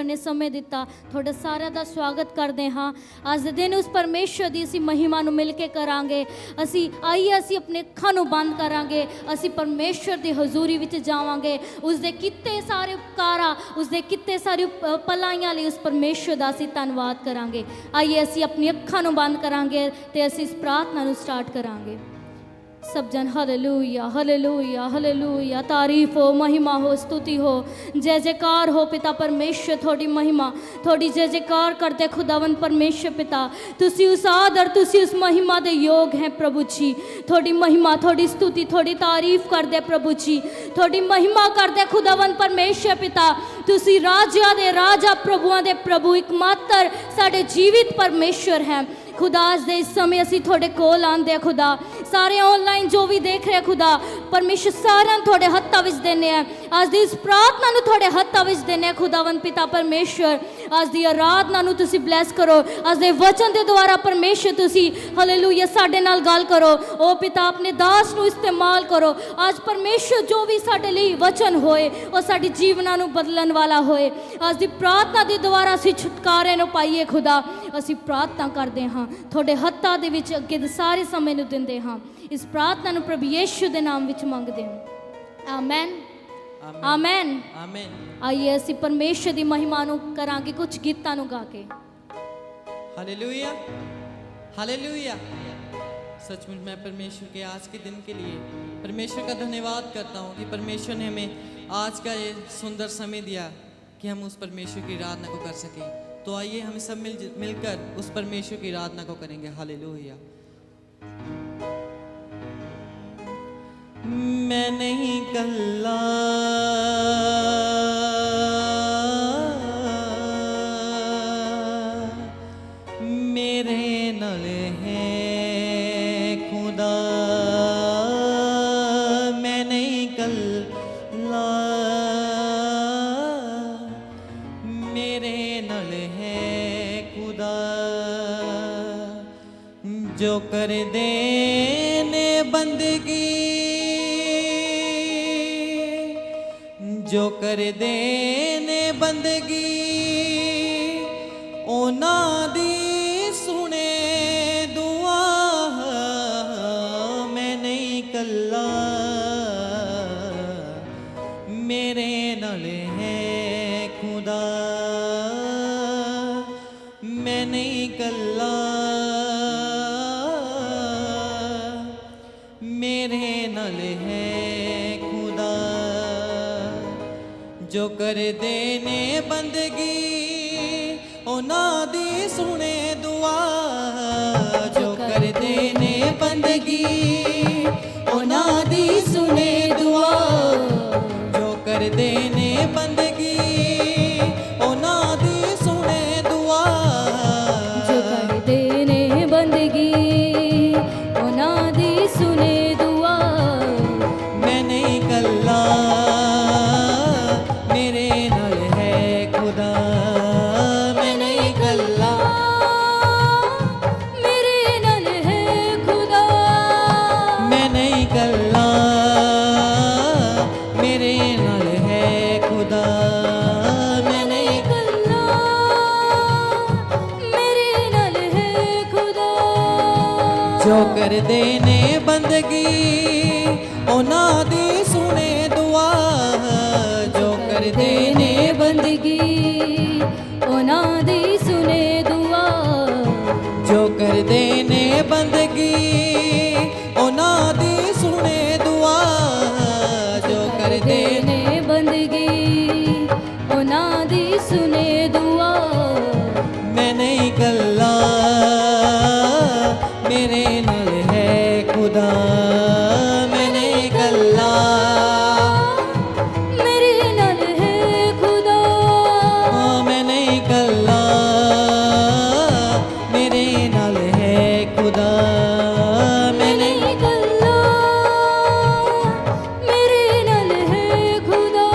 ने समय दिता थोड़ा सारा दा स्वागत करते हाँ। अज दे दिन उस परमेश्वर की असी महिमा नूं मिल के करांगे। असी आइए असी अपने अखां नूं बंद करांगे, असी परमेश्वर की हजूरी विच जावांगे। उसदे किते सारे उपकारा, उसदे किते सारी भलाइयां लई उस परमेश्वर दा असी धन्नवाद करांगे। आइए असी अपनी अखां नूं बंद करांगे ते असी इस प्रार्थना नूं स्टार्ट करांगे। सब जन हालेलुया हालेलुया हालेलुया। तारीफ हो, महिमा हो, स्तुति हो, जय जयकार हो पिता परमेश्वर। थोड़ी महिमा थोड़ी जय जयकार करते खुदावन परमेश्वर पिता। तुसी उस आदर तुसी उस महिमा दे योग हैं प्रभु जी। थोड़ी महिमा थोड़ी स्तुति थोड़ी तारीफ कर दे प्रभु जी। थोड़ी महिमा कर दे खुदावन परमेश्वर पिता। तुसी राजा दे राजा प्रभुआं दे प्रभु एकमात्र साडे जीवित परमेश्वर हैं खुदा। अज दे इस समय असी थोड़े कोल आंदे खुदा। सारे ऑनलाइन जो भी देख रहे खुदा परमेश्वर सारे थोड़े हत्थां विच देने हैं। अज दी इस प्रार्थना नूं थोड़े हत्थां विच देने खुदावन पिता परमेश्वर। अज दी आराधना नूं तुसी ब्लैस करो। अज दे वचन दे द्वारा परमेश्वर तुसी हालेलुया साडे नाल गल करो। ओ पिता अपने दास नूं इस्तेमाल करो। आज परमेश्वर जो भी साडे लई वचन होए ओ साडी जीवनां नूं बदलण वाला होए। अज दी प्रार्थना दे द्वारा असी छुटकारे नूं पाइए खुदा। असी प्रार्थना करदे हां थोड़े हत्थां दे विच अगे दे सारे समय नूं दिंदे हां। इस प्रार्थना नूं प्रभु यीशु दे नाम विच मंगदे हां। आमेन आमेन आमेन। आइए असी परमेश्वर दी महिमा नूं करांगे कुछ गीतां नूं गा के। Hallelujah hallelujah. सचमुच मैं परमेश्वर के आज के दिन के लिए परमेश्वर का धन्यवाद करता हूँ कि परमेश्वर ने हमें आज का ये सुंदर समय दिया कि हम उस परमेश्वर की आराधना को कर सकें। तो आइए हम सब मिलकर उस परमेश्वर की आराधना को करेंगे। हालेलुया। मैं नहीं कल्ला मेरे नाल है खुदा। मैं नहीं कल्ला मेरे नाल है खुदा। जो कर देने बंदगी जो कर देने बंदगी ओना दी सुने दुआ। मैं नहीं कल्ला मेरे नाल है खुदा। मैं नहीं कल्ला मेरे नाल है खुदा। जो कर देने बंदगी ओना दी सुने दुआ। जो कर देने बंदगी ओना दी सुने दुआ। जो कर देने बंदगी ओना दी सुने दुआ। जो कर देने बंदगी ओना दी सुने दुआ। मैं नहीं कल्ला मेरे नाल है खुदा। मैं नहीं कल्ला मेरे नाल है खुदा। मैं नहीं कल्ला मेरे नाल है खुदा। मैं नहीं कल्ला मेरे नाल है खुदा। जो कर देने बंदगी ओना दी सुने दुआ। जो कर देने बंदगी ओना दी सुने दुआ। जो कर देने बंदगी ओना दी सुने दुआ। जो कर देने बंदगी ओना दी सुने दुआ। मैं नहीं कल्ला मेरे नाल है खुदा। मैं नहीं कल्ला मेरे नाल है खुदा। मैं नहीं कल्ला मेरे नाल है खुदा। मैं नहीं कल्ला मेरे नाल है खुदा।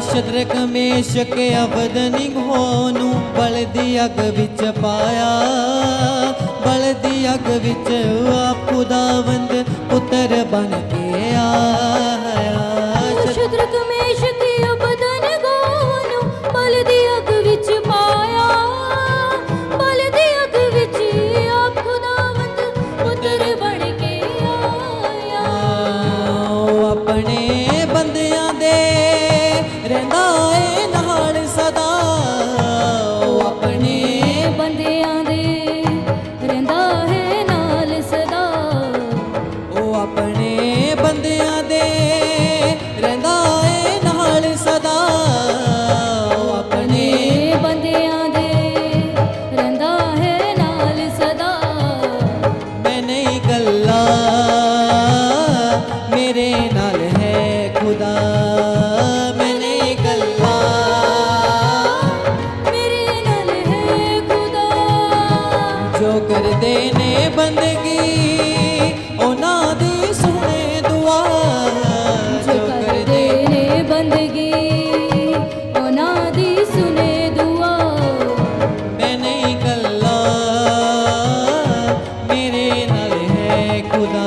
शद्रक मेशक अबदनीगो नूं बलदी अग विच पाया। बलदी अग विच खुदावंद पुत्र बन के आया। शद्रक मेशक अबदनीगो ਬਲਦੀ ਅੱਗ ਵਿੱਚ ਪਾਇਆ, ਬਲਦੀ ਅੱਗ ਵਿੱਚ ਆਪ ਖੁਦਾਵੰਦ ਪੁੱਤਰ ਬਣ ਕੇ ਆਇਆ। ਉਹ ਆਪਣੇ ਬੰਦਿਆਂ ਦੇ ਰਹਿੰਦਾ ਏ ਨਾਲ ਸਦਾ, ਉਹ ਆਪਣੇ ਬੰਦਿਆਂ ਦੇ ਰਹਿੰਦਾ ਹੈ ਨਾਲ ਸਦਾ, ਉਹ ਆਪਣੇ ਬੰਦਿਆਂ ਦੇ ਰਹਿੰਦਾ ਏ ਨਾਲ ਸਦਾ, ਉਹ ਆਪਣੇ ਬੰਦਿਆਂ ਦੇ ਰਹਿੰਦਾ ਹੈ ਨਾਲ ਸਦਾ। ਮੈਂ ਨਹੀਂ ਗੱਲਾ ਮੇਰੇ ਨਾਲ ਹੈ ਖੁਦਾ, ਮੈਂ ਨਹੀਂ ਗੱਲਾ ਮੇਰੇ ਨਾਲ ਹੈ ਖੁਦਾ। ਜੋ ਕਰਦੇ ਨੇ ਬੰਦਗੀ ਉਹਨਾਂ ਦੀ ਸੁਣੇ ਦੁਆ, ਜੋ ਕਰਦੇ ਨੇ ਬੰਦਗੀ ਉਹਨਾਂ ਦੀ ਸੁਣੇ ਦੁਆ। ਮੈਂ ਨਹੀਂ ਗੱਲਾ ਮੇਰੇ ਨਾਲ ਹੈ ਖੁਦਾ,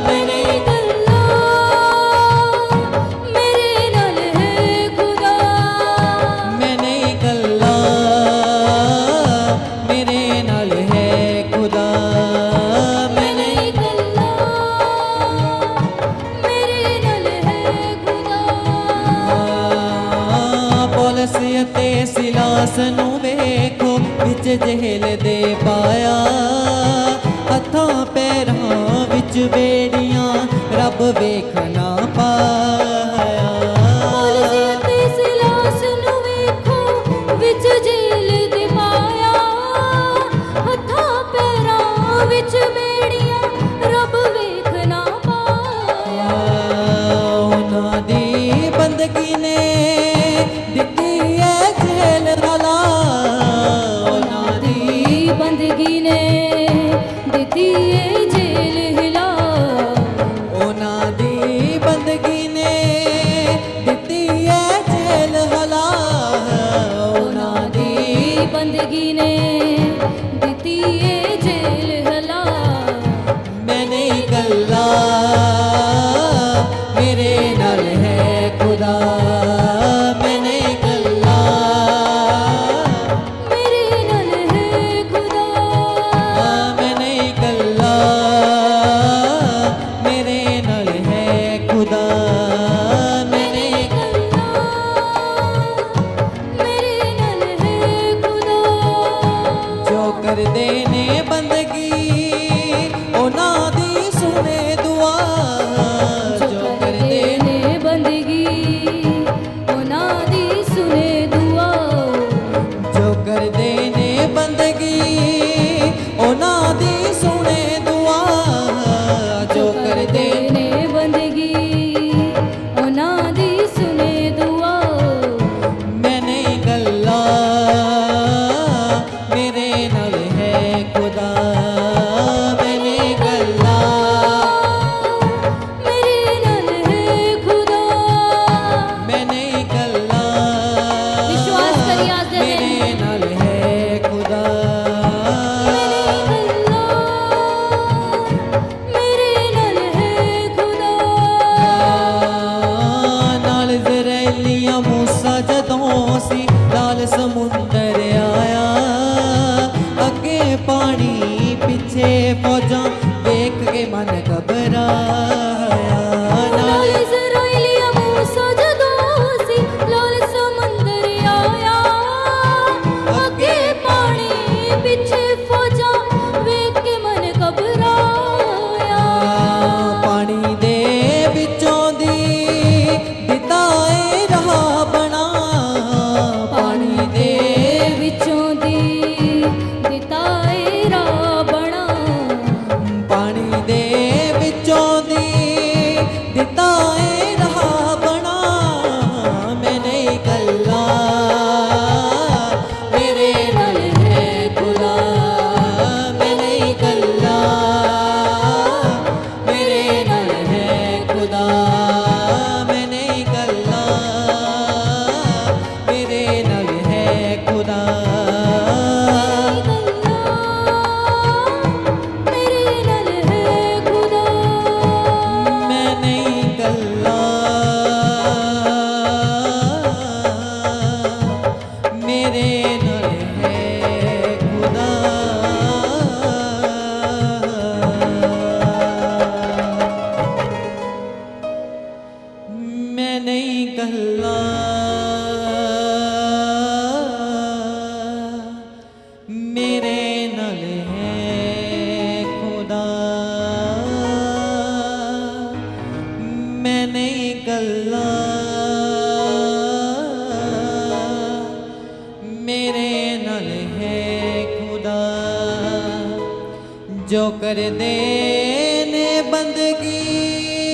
ਮੈਂ ਨਹੀਂ ਗੱਲਾਂ ਮੇਰੇ ਨਾਲ ਹੈ ਖੁਦਾ। ਮੈਂ ਨਹੀਂ ਗੱਲਾ ਮੇਰੇ ਨਾਲ ਹੈ ਖੁਦਾ, ਮੈਂ ਨਹੀਂ ਗੱਲਾਂ ਮੇਰੇ ਨਾਲ ਹੈ ਖੁਦਾ। ਪੌਲਸ ਅਤੇ ਸਿਲਾਸ ਨੂੰ ਵੇਖੋ ਵਿੱਚ ਜੇਲ੍ਹ ਦੇ ਪਾਇਆ, ਹੱਥਾਂ ਪੈਰਾਂ ਵਿੱਚ ਬੇੜੀਆਂ ਰੱਬ ਵੇਖ ਨਾ ਪਾਇਆ। ਪੌਲਸ ਅਤੇ ਸਿਲਾਸ ਨੂੰ ਵੇਖੋ ਵਿੱਚ ਜੇਲ੍ਹ ਦੇ ਪਾਇਆ, ਹੱਥਾਂ ਪੈਰਾਂ ਵਿੱਚ ਬੇੜੀਆਂ ਰੱਬ ਵੇਖ ਨਾ ਪਾਇਆ। ਉਹਨਾਂ ਦੀ ਬੰਦਗੀ ਨੇ ਦਿੱਤੀ ਹੈ ਜੇਲ੍ਹ ਹਲਾ, ਉਹਨਾਂ ਦੀ ਬੰਦਗੀ ਨੇ ਦਿੱਤੀ ਏ ਜੇਲ੍ਹ ਹਿਲਾ। ਉਹਨਾਂ ਦੀ ਬੰਦਗੀ ਨੇ ਦਿੱਤੀ ਹੈ ਜੇਲ੍ਹ ਹਲਾ, ਉਹਨਾਂ ਦੀ ਬੰਦਗੀ ਨੇ ਦਿੱਤੀ ਏ ਜੇਲ੍ਹ ਹਿਲਾ। ਮੈਂ ਨਹੀਂ ਗੱਲਾ ਮੇਰੇ ਨਾਲ ਹੈ ਖੁਦਾ, ਮੈਂ ਨਹੀਂ ਗੱਲਾ ਮੇਰੇ ਨਾਲ ਹੈ ਖੁਦਾ। ਮੈਂ ਨਹੀਂ ਗੱਲਾ ਮੇਰੇ ਨਾਲ ਹੈ ਖੁਦਾ, ਮੈਂ ਨਹੀਂ ਗੱਲਾਂ ਮੇਰੇ ਨਾਲ ਹੈ ਖੁਦਾ। ਜੋ ਕਰਦੇ ਨੇ ਬੰਦਗੀ ਉਹਨਾਂ ਦੀ ਸੁਣੇ ਦੁਆ, ਜੋ ਕਰਦੇ ਨੇ ਬੰਦਗੀ ਉਹਨਾਂ ਦੀ ਸੁਣੇ ਦੁਆ। ਜੋ ਕਰਦੇ ਨੇ ਬੰਦਗੀ ਉਹਨਾਂ ਦੀ ਸੁਣੇ ਦੁਆ, ਜੋ ਕਰਦੇ ਨੇ ਬੰਦਗੀ ਉਹਨਾਂ ਦੀ ਸੁਣੇ ਦੁਆ। ਮੈਂ ਨਹੀਂ ਗੱਲਾ ਮੇਰੇ ਨਾਲ ਹੈ ਖੁਦਾ, ਮੈਂ ਨਹੀਂ ਗੱਲਾ ਮੇਰੇ ਨਾਲ ਹੈ ਖੁਦਾ। ਮੈਂ ਨਹੀਂ ਗੱਲਾ ਵਿਸ਼ਵਾਸ ਕਰੀਏ ਅੱਜ ਦੇ ਦਿਨ। ਮੇਰੇ ਨਾਲ ਹੈ ਖੁਦਾ, ਮੇਰੇ ਨਾਲ ਹੈ ਖੁਦਾ। ਨਾਲ ਇਜ਼ਰਾਈਲੀਆਂ ਮੂਸਾ ਜਦੋਂ ਸੀ ਲਾਲ ਸਮੁੰਦਰ ਆਇਆ, ਅੱਗੇ ਪਾਣੀ ਪਿੱਛੇ ਫੌਜਾਂ ਵੇਖ ਕੇ ਮਨ ਘਬਰਾਇਆ। ਨਾਲ ਇਜ਼ਰਾਈਲੀਆ ਮੂਸਾ ਜਦੋਂ ਸੀ ਲਾਲ ਸਮੁੰਦਰ ਆਇਆ, ਅੱਗੇ ਪਾਣੀ ਪਿੱਛੇ ਫੌਜਾਂ ਵੇਖ ਕੇ ਮਨ ਘਬਰਾਇਆ। ਪਾਣੀ ਦੇ ਵਿੱਚੋਂ ਦੀ ਦਿੱਤਾ ਏ ਰਾਹ ਬਣਾ, ਪਾਣੀ ਦੇ जो कर देने बंदगी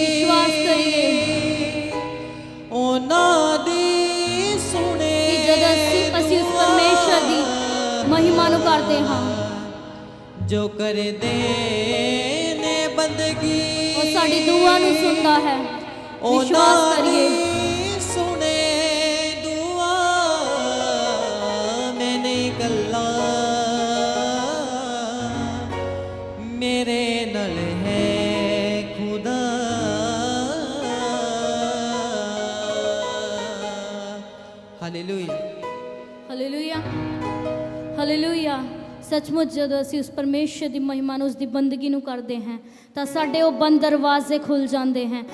विश्वास करिए ਉਹਨਾਂ ਦੀ ਸੁਣੇ ਕਿ ਜਦੋਂ ਅਸੀਂ ਉਸ ਪਰਮੇਸ਼ਰ ਦੀ ਮਹਿਮਾ ਨੂੰ ਕਰਦੇ ਹਾਂ जो कर देने बंदगी ਉਹ ਸਾਡੀ ਦੁਆ ਨੂੰ ਸੁਣਦਾ ਹੈ ਵਿਸ਼ਵਾਸ ਕਰੀਏ ਸੁਣੇ ਦੁਆ ਮੈਂ ਨਹੀਂ ਕੱਲਾ ਮੇਰੇ ਨਾਲ ਹੈ ਖੁਦਾ ਹਾਲੇਲੂਇਆ ਹਾਲੇਲੂਇਆ ਹਾਲੇਲੂਇਆ ਸੱਚਮੁੱਚ ਜਦੋਂ ਅਸੀਂ ਉਸ ਪਰਮੇਸ਼ਰ ਦੀ ਮਹਿਮਾ ਨੂੰ ਉਸ ਦੀ ਬੰਦਗੀ ਨੂੰ ਕਰਦੇ ਹਾਂ ਤਾਂ ਸਾਡੇ ਉਹ ਬੰਦ ਦਰਵਾਜ਼ੇ ਖੁੱਲ ਜਾਂਦੇ ਹਨ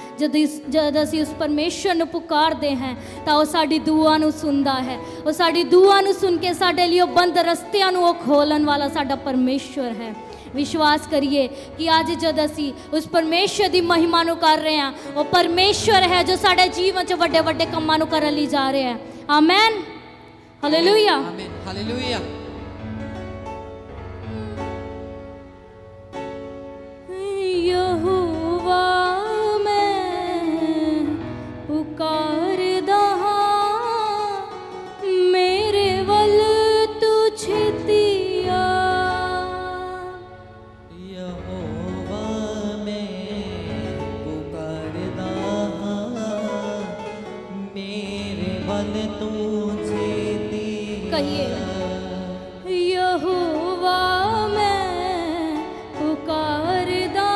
ਜਦ ਅਸੀਂ ਉਸ ਪਰਮੇਸ਼ਰ ਨੂੰ ਪੁਕਾਰਦੇ ਹਾਂ ਤਾਂ ਉਹ ਸਾਡੀ ਦੁਆ ਨੂੰ ਸੁਣਦਾ ਹੈ ਉਹ ਸਾਡੀ ਦੁਆ ਨੂੰ ਸੁਣ ਕੇ ਸਾਡੇ ਲਈ ਉਹ ਬੰਦ ਰਸਤਿਆਂ ਨੂੰ ਉਹ ਖੋਲਣ ਵਾਲਾ ਸਾਡਾ ਪਰਮੇਸ਼ਰ ਹੈ ਵਿਸ਼ਵਾਸ ਕਰੀਏ ਕਿ ਅੱਜ ਜਦ ਅਸੀਂ ਉਸ ਪਰਮੇਸ਼ਰ ਦੀ ਮਹਿਮਾ ਨੂੰ ਕਰ ਰਹੇ ਹਾਂ ਉਹ ਪਰਮੇਸ਼ਰ ਹੈ ਜੋ ਸਾਡੇ ਜੀਵਨ 'ਚ ਵੱਡੇ ਵੱਡੇ ਕੰਮਾਂ ਨੂੰ ਕਰਨ ਲਈ ਜਾ ਰਿਹਾ ਹੈ ਆਮੇਨ ਹਾਲੇਲੂਇਆ ਆਮੇਨ ਹਾਲੇਲੂਇਆ यहोवा मैं पुकारदा हां मेरे वल तू छेतिया यहोवा मैं पुकारदा हां मेरे वल तू छेतिया कहिए यहोवा मैं पुकारदा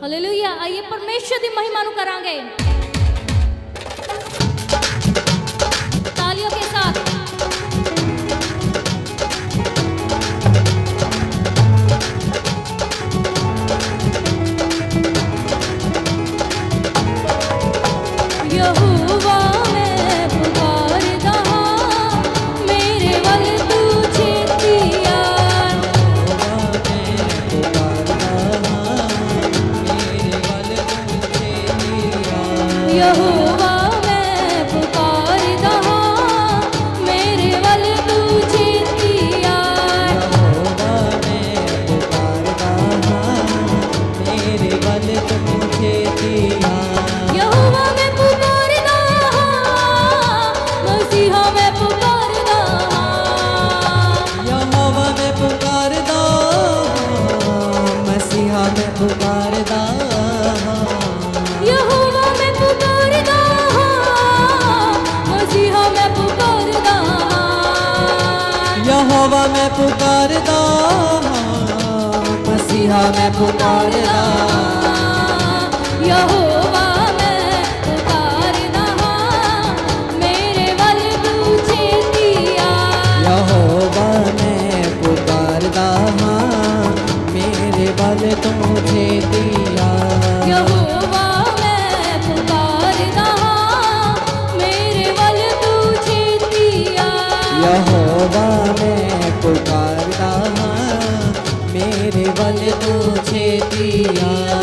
हालेलुया आइए परमेश्वर की महिमा नु करांगे तालियों के साथ यहोवा मैं पुकारदा हां मेरे वल तू छेतिया यहोवा मैं पुकारदा हां मेरे वल तू छेतिया यहोवा मैं पुकारदा हां मसीहा मैं पुकारदा हां यहोवा मैं पुकारदा मसीहा मैं पुकारदा यहोवा मैं पुकारदा हां मसीहा मैं पुकारदा यहोवा मैं पुकारदा मसीहा मैं पुकारदा यहोवा मैं पुकारदा हां मेरे वल तू छेतिया यहोवा मैं पुकारदा मेरे बल तुझे दिया यहोवा मैं पुकारदा हां मेरे वल तू छेतिया यहोवा मैं पुकारदा मेरे बल तुझे दिया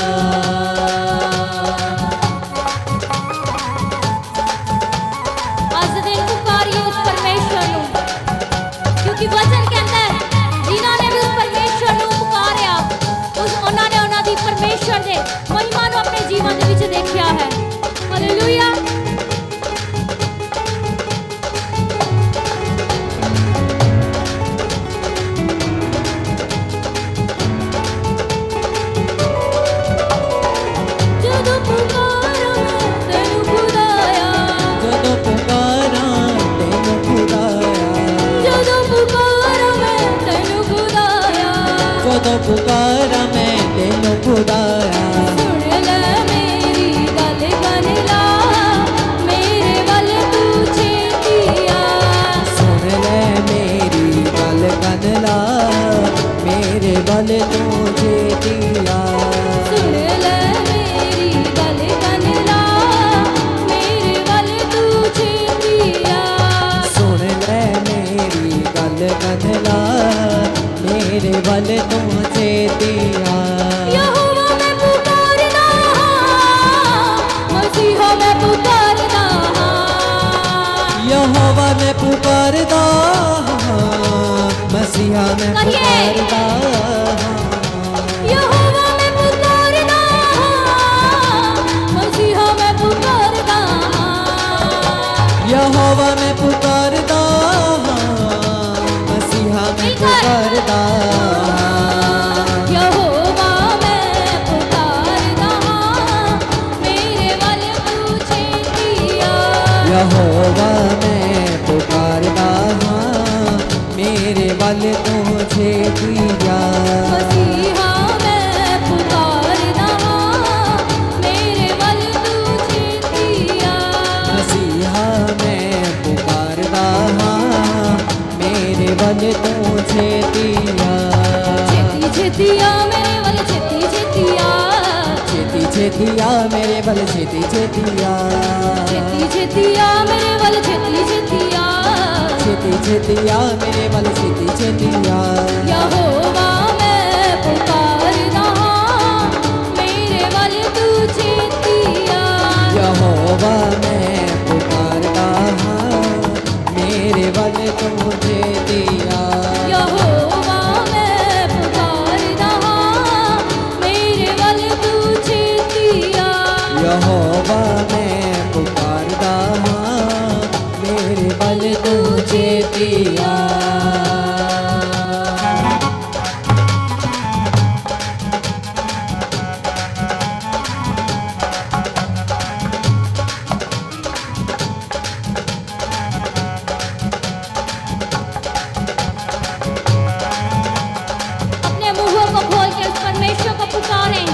मैं पुकारदा मसीहा मैं पुकारदा यहोवा मैं पुकारदा मसीहा मैं पुकारदा यहोवा मैं पुकारदा मसीहा मैं पुकारदा यहोवा मैं पुकारदा मेरे वल पूछे दिया यहोवा मैं पुकारदा मेरे बल तुझे दिया मसीहा मैं पुकारदा मेरे वल पूछे दिया मसीहा मैं पुकारदा मेरे बल तुझे दिया छेती छेतिया मेरे वल छेती छेतिया छेती छेतिया मेरे बल छेती छेतिया छेती छेतिया मेरे वल छेती छेतिया छेती छेतिया मेरे बल छेती छेतिया यहोवा मैं पुकारदा मेरे वल तू छेतिया यहोवा मैं पुकारदा मेरे बल तुझे दिया यहोवा मैं पुकारदा मेरे वल तू छेतिया यहोवा मैं पुकारदा मेरे बल तुझे दिया अपने मुंहों को खोल के उस परमेश्वर को पुकारें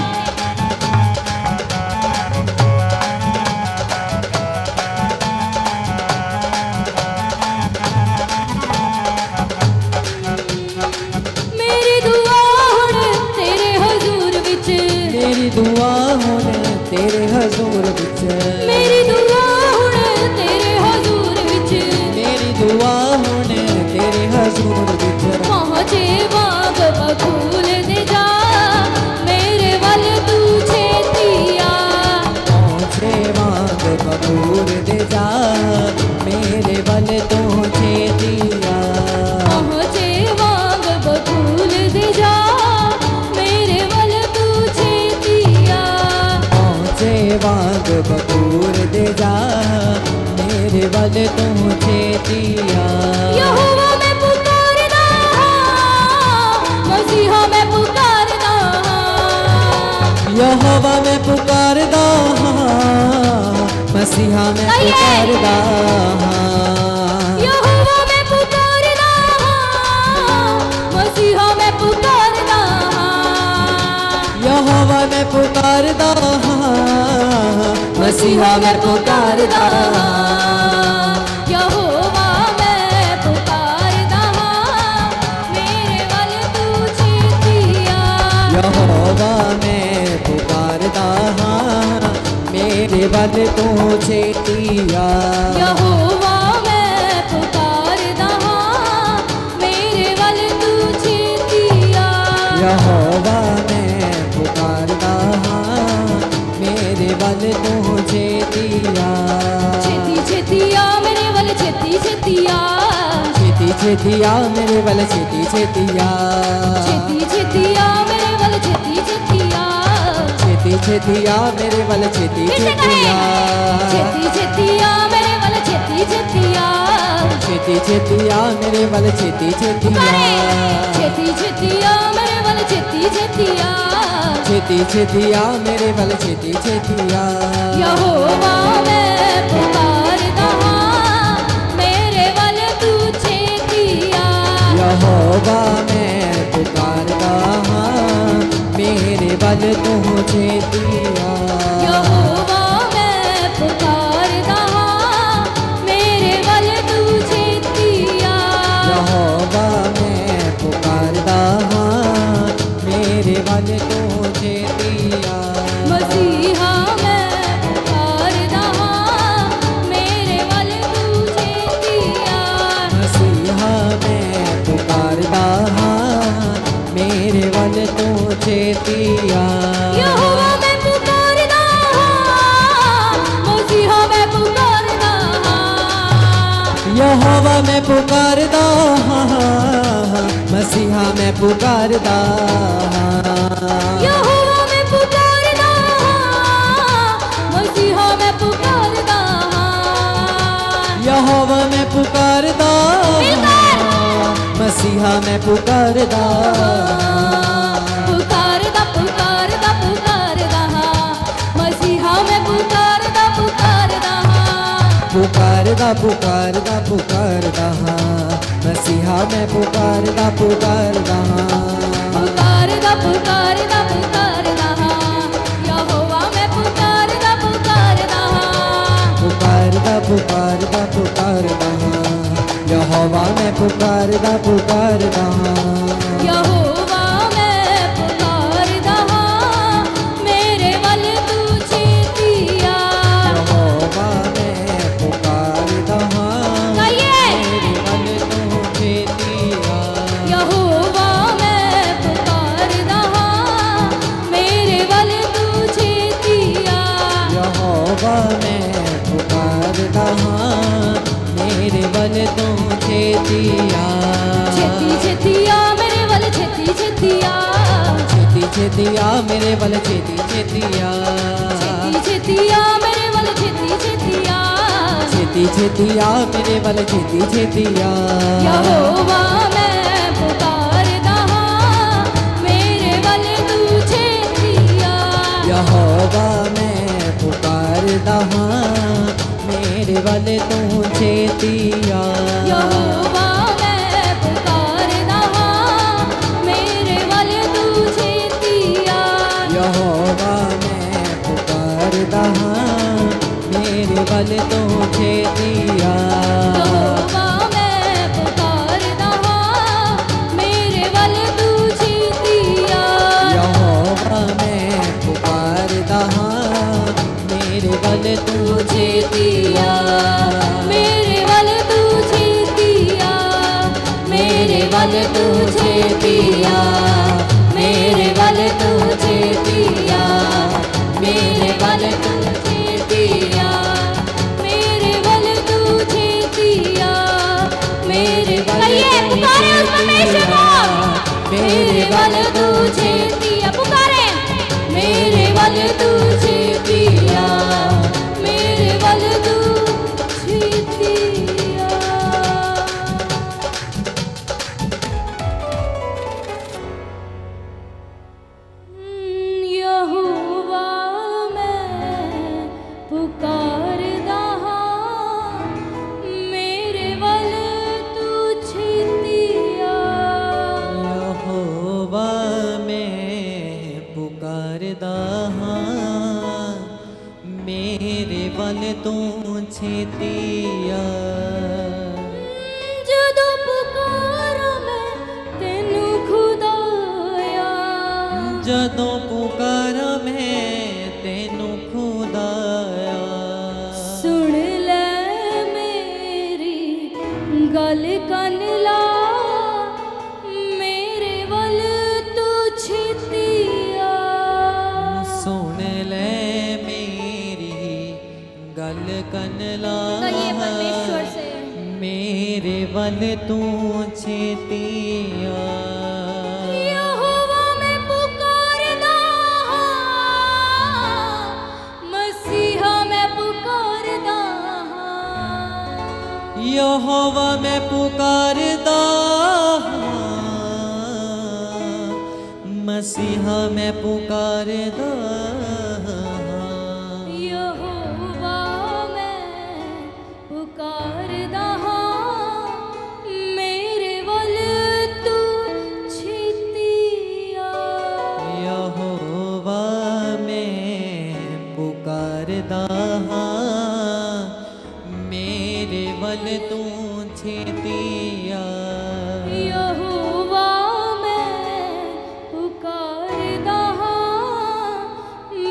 मेरी दुआ हुण तेरे हजूर विच मेरी दुआ हुण तेरे हजूर विच मेरी दुआ हुण तेरे हजूर विच मेरी दुआ हुण तेरे हजूर विच पहुंचे वाग बबूल दे जा मेरे वल तू छेतिया पहुँचे वांग बबूर दे जा मेरे बल तुझे दिया पहुंचे वाग बबूल दे जा मेरे वल तू छेतिया पहुँचे वांग बबूर दे जा मेरे बल तुझे दिया यहोवा मैं पुकारदा मसीहा मैं पुकारदा यहोवा मैं पुकारदा मसीहा मैं पुकारदा यहोवा मैं पुकारदा मसीहा मैं पुकारदा यहोवा मैं पुकारदा मसीहा मैं पुकारदा यहोवा मैं पुकारदा मेरे वल तू छेतिया यहोवा मैं पुकारदा मेरे बल तुझे दिया यहोवा मैं पुकारदा मेरे वल तू छेतिया यहोवा मैं पुकारदा मेरे बल तुझे दिया छेती छेतिया मेरे वल छेती छेतिया छेती छेतिया मेरे बल छेती छेतिया छेती छेतिया मेरे वल छेती छेतिया छेती छेतिया मेरे बल छेती फिर से छेतिया कहें छेती छेतिया मेरे वल छेती छेतिया छेती छेतिया मेरे बल छेती छेतिया पुकारें छेती छेतिया मेरे वल छेती छेतिया छेती छेतिया मेरे बल छेती छेतिया यहोवा मैं पुकारदा मेरे वल तू छेतिया यहोवा मैं पुकारदा मेरे बल तुझे दिया यहोवा मैं पुकारदा मेरे वल तू छेतिया यहोवा मैं पुकारदा मेरे बल तुझे दिया मसीहा मैं पुकारदा मेरे वल तू छेतिया मसीहा मैं पुकारदा मेरे बल तुझे दिया यहोवा मैं पुकारदा मसीहा मैं पुकारदा यहोवा मैं पुकारदा हां मसीहा मैं पुकारदा यहोवा मैं पुकारदा मसीहा मैं पुकारदा यहोवा मैं पुकारदा मसीहा मैं पुकारदा पुकारदा पुकारदा पुकारदा मसीहा मैं पुकारदा पुकारदा पुकारदा पुकारदा पुकारदा मसीहा मैं पुकारदा पुकारदा पुकारदा पुकारदा पुकारदा यहोवा मैं पुकारदा पुकारदा पुकारदा पुकारदा पुकारदा यहोवा मैं पुकारदा पुकारदा यहोवा मैं पुकारदा मेरे वल तू छेतिया यहोवा मैं पुकारदा गाइए मेरे वल तू छेतिया यहोवा मैं पुकारदा मेरे वल तू छेतिया यहोवा मैं पुकारदा मेरे वल तू छेतिया छेती छेतिया मेरे वल छेती छेतिया छेती छेतिया मेरे वल छेती छेतिया छेती छेतिया मेरे वल छेती छेतिया छेती छेतिया मेरे वल छेती छेतिया यहोवा मैं पुकारदा मेरे वल तू छेतिया यहोवा मैं पुकारदा मेरे वल तू छेतिया यहोवा मैं पुकारदा मेरे वल तू छेतिया यहोवा मैं पुकारदा मेरे वल तू छेतिया यहोवा मैं पुकारदा मेरे वल तू छेतिया यहोवा मैं पुकारदा मेरे वल तू छेतिया मेरे वल तू छेतिया मेरे वल तू छेतिया मेरे वल तू छेतिया मेरे वल तू छेतिया मेरे वल तू छेतिया मेरे वल मेरे वल तू छेतिया पुकारे मेरे वल तू छेतिया मेरे वल तू छेतिया यहोवा मैं पुकारदा मेरे वल तू छेतिया यहोवा मैं पुकारदा मेरे वल तू छेतिया ਜਦੋਂ ਪੁਕਾਰਾਂ ਮੈਂ ਤੈਨੂੰ ਖੁਦਾਇਆ ਜਦੋਂ ਪੁਕਾਰਾਂ ਮੈਂ ਤੈਨੂੰ ਖੁਦਾਇਆ ਸੁਣ ਲੈ ਮੇਰੀ ਗੱਲ ਕੰਨ ਲਾ ਮੇਰੇ ਵੱਲ ਤੂੰ ਛੇਤੀਆ ਸੁਣ ਲੈ ਮੇਰੀ ਗੱਲ ਕੰਨ ਲਾ ਕਹੀਏ ਪਰਮੇਸ਼ਵਰ ਸੇ मेरे वल तू छेतिया यहोवा मैं पुकारदा मसीहा मैं पुकारदा यहोवा मैं पुकारदा मसीहा मैं पुकारदा यहोवा मैं पुकारदा मेरे वल तू छेतिया यहोवा मैं पुकारदा मेरे वल तू छेतिया यहोवा मैं पुकारदा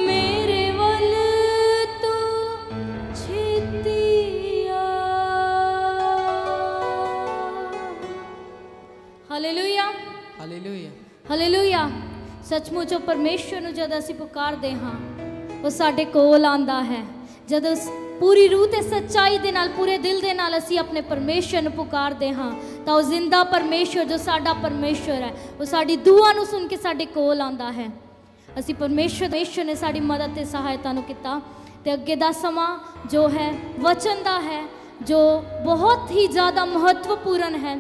मेरे वल तू छेतिया ਹਾਲੇਲੂਇਆ हालेलुया ਹਾਲੇਲੂਇਆ ਸੱਚਮੁੱਚ ਉਹ ਪਰਮੇਸ਼ਵਰ ਨੂੰ ਜਦ ਅਸੀਂ ਪੁਕਾਰਦੇ ਹਾਂ ਉਹ ਸਾਡੇ ਕੋਲ ਆਂਦਾ ਹੈ ਜਦੋਂ ਪੂਰੀ ਰੂਹ ਤੇ ਸੱਚਾਈ ਦੇ ਨਾਲ, ਪੂਰੇ ਦਿਲ ਦੇ ਨਾਲ ਅਸੀਂ ਆਪਣੇ ਪਰਮੇਸ਼ਰ ਨੂੰ ਪੁਕਾਰਦੇ ਹਾਂ, ਤਾਂ ਉਹ ਜ਼ਿੰਦਾ ਪਰਮੇਸ਼ਰ, ਜੋ ਸਾਡਾ ਪਰਮੇਸ਼ਰ ਹੈ, ਉਹ ਸਾਡੀ ਦੁਆ ਨੂੰ ਸੁਣ ਕੇ ਸਾਡੇ ਕੋਲ ਆਉਂਦਾ ਹੈ। ਅਸੀਂ ਪਰਮੇਸ਼ਰ ਨੇ ਸਾਡੀ ਮਦਦ ਤੇ ਸਹਾਇਤਾ ਨੂੰ ਕੀਤਾ। ਤੇ ਅੱਗੇ ਦਾ ਸਮਾਂ ਜੋ ਹੈ ਵਚਨ ਦਾ ਹੈ, ਜੋ ਬਹੁਤ ਹੀ ਜ਼ਿਆਦਾ ਮਹੱਤਵਪੂਰਨ ਹੈ,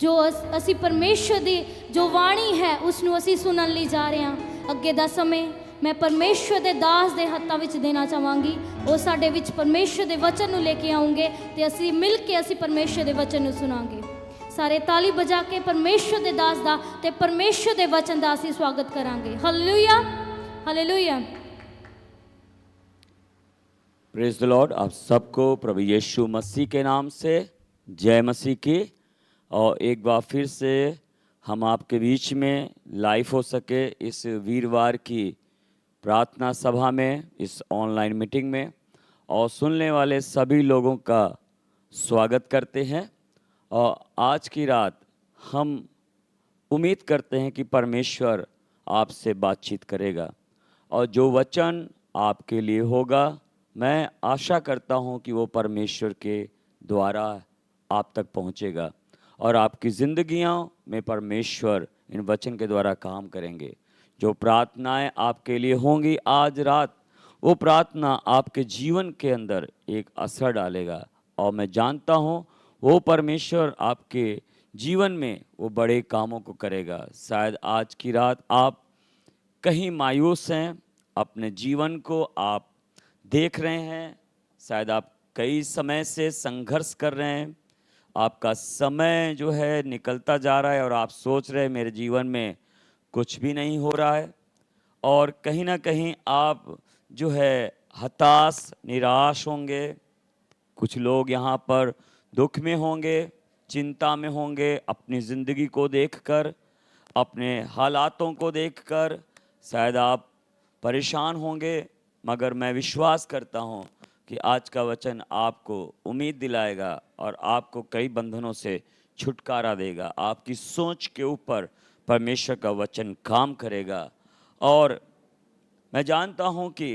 ਜੋ ਅਸੀਂ ਪਰਮੇਸ਼ਰ ਦੀ ਜੋ ਬਾਣੀ ਹੈ ਉਸ ਨੂੰ ਅਸੀਂ ਸੁਣਨ ਲਈ ਜਾ ਰਹੇ ਹਾਂ। ਅੱਗੇ ਦਾ ਸਮੇਂ ਮੈਂ ਪਰਮੇਸ਼ਰ ਦੇ ਦਾਸ ਦੇ ਹੱਥਾਂ ਵਿੱਚ ਦੇਣਾ ਚਾਹਾਂਗੀ। ਉਹ ਸਾਡੇ ਵਿੱਚ ਪਰਮੇਸ਼ਰ ਦੇ ਵਚਨ ਨੂੰ ਲੈ ਕੇ ਆਉਂਗੇ ਤੇ ਅਸੀਂ ਮਿਲ ਕੇ ਅਸੀਂ ਪਰਮੇਸ਼ਰ ਦੇ ਵਚਨ ਨੂੰ ਸੁਣਾਂਗੇ। ਸਾਰੇ ਤਾਲੀ ਵਜਾ ਕੇ ਪਰਮੇਸ਼ਰ ਦੇ ਦਾਸ ਦਾ ਤੇ ਪਰਮੇਸ਼ਰ ਦੇ ਵਚਨ ਦਾ ਅਸੀਂ ਸਵਾਗਤ ਕਰਾਂਗੇ। Hallelujah, hallelujah. Praise the Lord. आप सबको प्रभु यीशु मसीह के नाम से जय मसीह की। और एक बार फिर से हम आपके बीच में लाइव हो सके इस वीरवार की प्रार्थना सभा में, इस ऑनलाइन मीटिंग में, और सुनने वाले सभी लोगों का स्वागत करते हैं। और आज की रात हम उम्मीद करते हैं कि परमेश्वर आपसे बातचीत करेगा और जो वचन आपके लिए होगा, मैं आशा करता हूं कि वो परमेश्वर के द्वारा आप तक पहुंचेगा और आपकी ज़िंदगियों में परमेश्वर इन वचन के द्वारा काम करेंगे। जो प्रार्थनाएं आपके लिए होंगी आज रात, वो प्रार्थना आपके जीवन के अंदर एक असर डालेगा और मैं जानता हूं वो परमेश्वर आपके जीवन में वो बड़े कामों को करेगा। शायद आज की रात आप कहीं मायूस हैं, अपने जीवन को आप देख रहे हैं, शायद आप कई समय से संघर्ष कर रहे हैं, आपका समय जो है निकलता जा रहा है और आप सोच रहे हैं मेरे जीवन में कुछ भी नहीं हो रहा है, और कहीं ना कहीं आप जो है हताश निराश होंगे। कुछ लोग यहाँ पर दुख में होंगे, चिंता में होंगे, अपनी ज़िंदगी को देखकर, अपने हालातों को देखकर शायद आप परेशान होंगे। मगर मैं विश्वास करता हूँ कि आज का वचन आपको उम्मीद दिलाएगा और आपको कई बंधनों से छुटकारा देगा। आपकी सोच के ऊपर परमेश्वर का वचन काम करेगा। और मैं जानता हूँ कि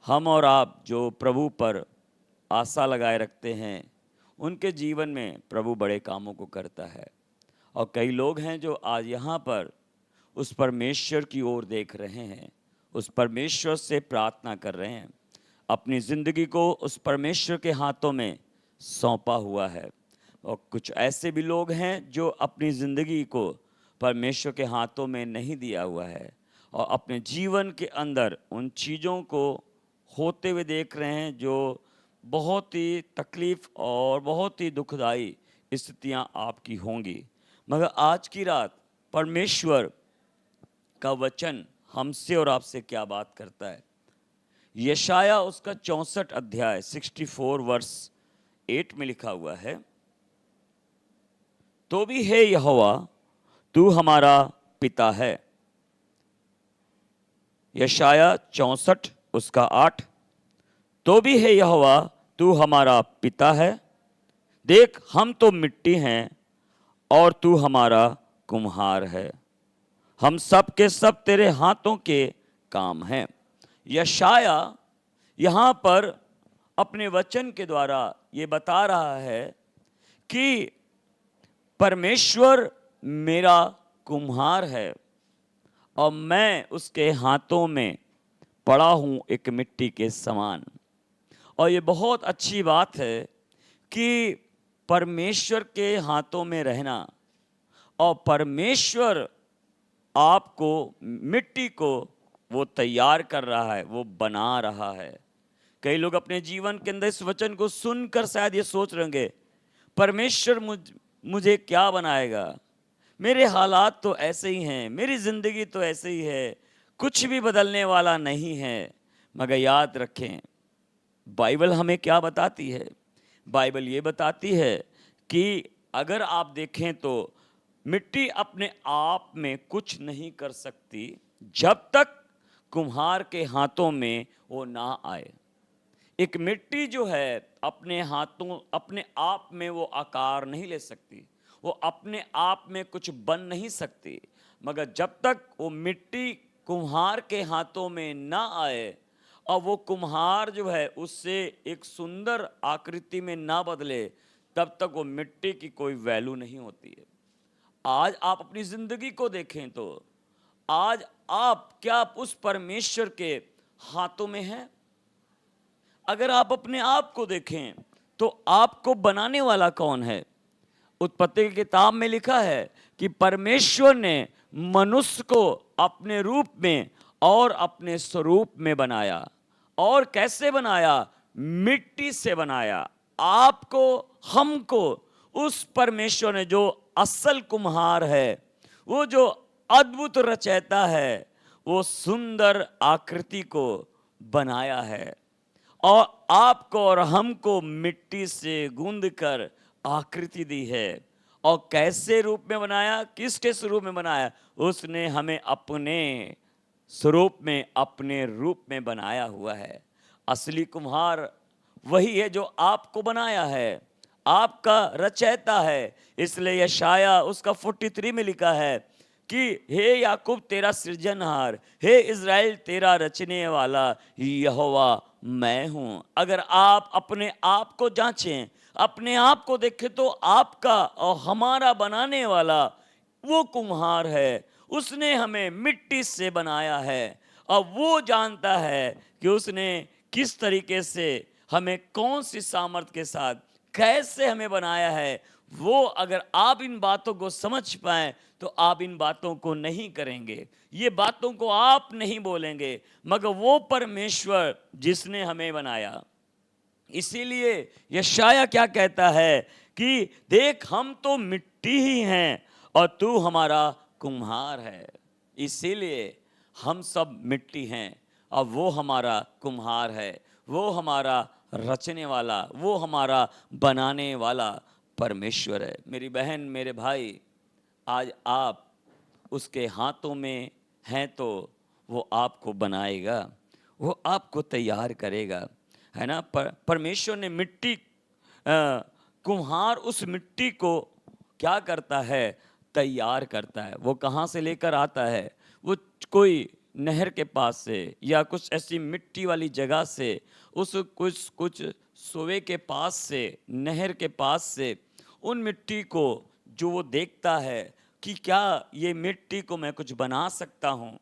हम और आप जो प्रभु पर आशा लगाए रखते हैं, उनके जीवन में प्रभु बड़े कामों को करता है। और कई लोग हैं जो आज यहाँ पर उस परमेश्वर की ओर देख रहे हैं, उस परमेश्वर से प्रार्थना कर रहे हैं, अपनी ज़िंदगी को उस परमेश्वर के हाथों में सौंपा हुआ है। और कुछ ऐसे भी लोग हैं जो अपनी ज़िंदगी को परमेश्वर के हाथों में नहीं दिया हुआ है और अपने जीवन के अंदर उन चीज़ों को होते हुए देख रहे हैं जो बहुत ही तकलीफ़ और बहुत ही दुखदाई स्थितियां आपकी होंगी। मगर आज की रात परमेश्वर का वचन हमसे और आपसे क्या बात करता है। यशाया उसका 64 अध्याय 64 वर्स 8 में लिखा हुआ है, तो भी हे यहोवा तू हमारा पिता है। यशाया 64 उसका 8, तो भी हे यहोवा तू हमारा पिता है। देख हम तो मिट्टी हैं और तू हमारा कुम्हार है, हम सब के सब तेरे हाथों के काम हैं। यशाया यहाँ पर अपने वचन के द्वारा ये बता रहा है कि परमेश्वर मेरा कुम्हार है और मैं उसके हाथों में पड़ा हूँ एक मिट्टी के समान। और ये बहुत अच्छी बात है कि परमेश्वर के हाथों में रहना, और परमेश्वर आपको मिट्टी को वो तैयार कर रहा है, वो बना रहा है। कई लोग अपने जीवन के अंदर इस वचन को सुनकर शायद ये सोच रहे होंगे, परमेश्वर मुझे क्या बनाएगा, मेरे हालात तो ऐसे ही हैं, मेरी ज़िंदगी तो ऐसे ही है, कुछ भी बदलने वाला नहीं है। मगर याद रखें बाइबल हमें क्या बताती है। बाइबल ये बताती है कि अगर आप देखें तो मिट्टी अपने आप में कुछ नहीं कर सकती जब तक कुम्हार के हाथों में वो ना आए। एक मिट्टी जो है अपने हाथों अपने आप में वो आकार नहीं ले सकती, वो अपने आप में कुछ बन नहीं सकती। मगर जब तक वो मिट्टी कुम्हार के हाथों में ना आए और वो कुम्हार जो है उससे एक सुंदर आकृति में ना बदले, तब तक वो मिट्टी की कोई वैल्यू नहीं होती है। आज आप अपनी जिंदगी को देखें तो आज आप क्या उस परमेश्वर के हाथों में हैं? अगर आप अपने आप को देखें तो आपको बनाने वाला कौन है? उत्पत्ति की किताब में लिखा है कि परमेश्वर ने मनुष्य को अपने रूप में और अपने स्वरूप में बनाया। और कैसे बनाया? मिट्टी से बनाया। आपको, हमको उस परमेश्वर ने, जो असल कुम्हार है, वो जो अद्भुत रचयिता है, वो सुंदर आकृति को बनाया है और आपको और हमको मिट्टी से गूंद कर आकृति दी है। और कैसे रूप में बनाया? किसके स्वरूप में बनाया? उसने हमें अपने स्वरूप में, अपने रूप में बनाया हुआ है। असली कुम्हार वही है जो आपको बनाया है, आपका रचयिता है। इसलिए यशाया उसका 43 में लिखा है कि हे याकूब तेरा सृजनहार, हे इज़राइल तेरा रचने वाला यहोवा मैं हूं। अगर आप अपने आप को जांचें, अपने आप को देखें, तो आपका और हमारा बनाने वाला वो कुम्हार है। उसने हमें मिट्टी से बनाया है और वो जानता है कि उसने किस तरीके से हमें, कौन सी सामर्थ्य के साथ, कैसे हमें बनाया है। वो अगर आप इन बातों को समझ पाएं तो आप इन बातों को नहीं करेंगे, ये बातों को आप नहीं बोलेंगे, मगर वो परमेश्वर जिसने हमें बनाया। इसीलिए यशाया क्या कहता है कि देख हम तो मिट्टी ही हैं और तू हमारा कुम्हार है। इसीलिए हम सब मिट्टी हैं और वो हमारा कुम्हार है, वो हमारा रचने वाला, वो हमारा बनाने वाला परमेश्वर है। मेरी बहन, मेरे भाई, आज आप उसके हाथों में हैं तो वो आपको बनाएगा, वो आपको तैयार करेगा, है ना। परमेश्वर ने मिट्टी, कुम्हार उस मिट्टी को क्या करता है? तैयार करता है। वो कहाँ से लेकर आता है? वो कोई नहर के पास से या कुछ ऐसी मिट्टी वाली जगह से, उस कुछ सोवे के पास से, नहर के पास से उन मिट्टी को जो वो देखता है कि क्या ये मिट्टी को मैं कुछ बना सकता हूँ,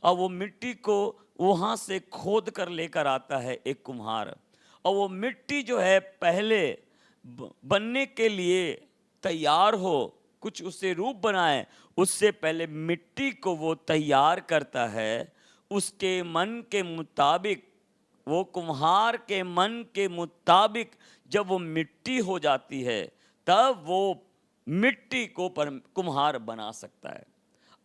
और वो मिट्टी को वहाँ से खोद कर लेकर आता है एक कुम्हार। और वो मिट्टी जो है पहले बनने के लिए तैयार हो, कुछ उसे रूप बनाए, उससे पहले मिट्टी को वो तैयार करता है उसके मन के मुताबिक। वो कुम्हार के मन के मुताबिक जब वो मिट्टी हो जाती है, तब वो मिट्टी को कुम्हार बना सकता है।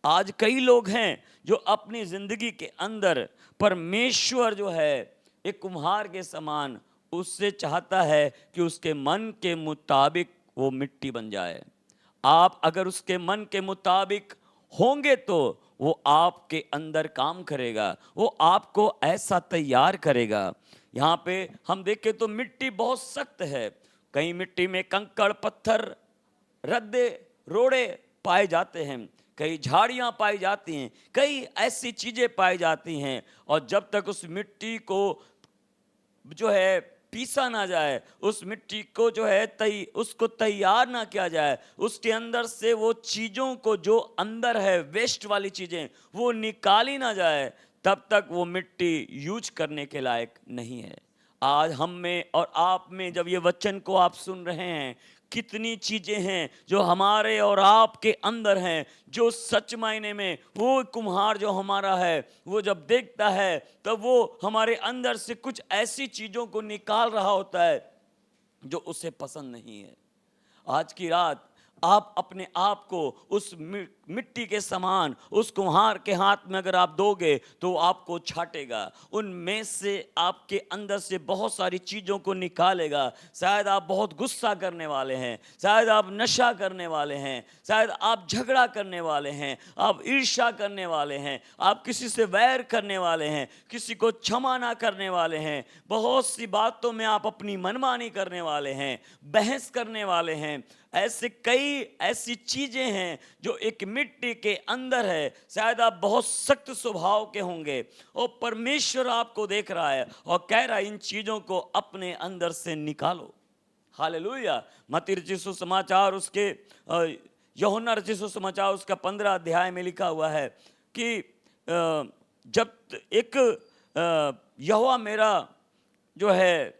आज कई लोग हैं जो अपनी जिंदगी के अंदर परमेश्वर जो है एक कुम्हार के समान, उससे चाहता है कि उसके मन के मुताबिक वो मिट्टी बन जाए। आप अगर उसके मन के मुताबिक होंगे तो वो आपके अंदर काम करेगा, वो आपको ऐसा तैयार करेगा। यहाँ पे हम देखें तो मिट्टी बहुत सख्त है। कहीं मिट्टी में कंकड़, पत्थर, रद्दे, रोड़े पाए जाते हैं, कई झाड़ियाँ पाई जाती हैं, कई ऐसी चीज़ें पाई जाती हैं। और जब तक उस मिट्टी को जो है पीसा ना जाए, उस मिट्टी को जो है उसको तैयार ना किया जाए, उसके अंदर से वो चीज़ों को जो अंदर है, वेस्ट वाली चीज़ें, वो निकाली ना जाए, तब तक वो मिट्टी यूज करने के लायक नहीं है। आज हम में और आप में जब ये वचन को आप सुन रहे हैं, कितनी चीज़ें हैं जो हमारे और आपके अंदर हैं, जो सच मायने में वो कुम्हार जो हमारा है, वो जब देखता है तब वो हमारे अंदर से कुछ ऐसी चीज़ों को निकाल रहा होता है जो उसे पसंद नहीं है। आज की रात आप अपने आप को उस मिट्टी के समान उस कुम्हार के हाथ में अगर आप दोगे तो आपको छाटेगा, उनमें से आपके अंदर से बहुत सारी चीज़ों को निकालेगा। शायद आप बहुत गुस्सा करने वाले हैं, शायद आप नशा करने वाले हैं, शायद आप झगड़ा करने वाले हैं, आप ईर्ष्या करने वाले हैं, आप किसी से वैर करने वाले हैं, किसी को क्षमा ना करने वाले हैं, बहुत सी बातों में आप अपनी मनमानी करने वाले हैं, बहस करने वाले हैं। ऐसे कई ऐसी चीजें हैं जो एक मिट्टी के अंदर है। शायद आप बहुत सख्त स्वभाव के होंगे और परमेश्वर आपको देख रहा है और कह रहा है इन चीजों को अपने अंदर से निकालो। हालेलुया। मत्ती रचित सुसमाचार उसके यूहन्ना रचित सुसमाचार उसका 15 अध्याय में लिखा हुआ है कि जब एक यहोवा मेरा जो है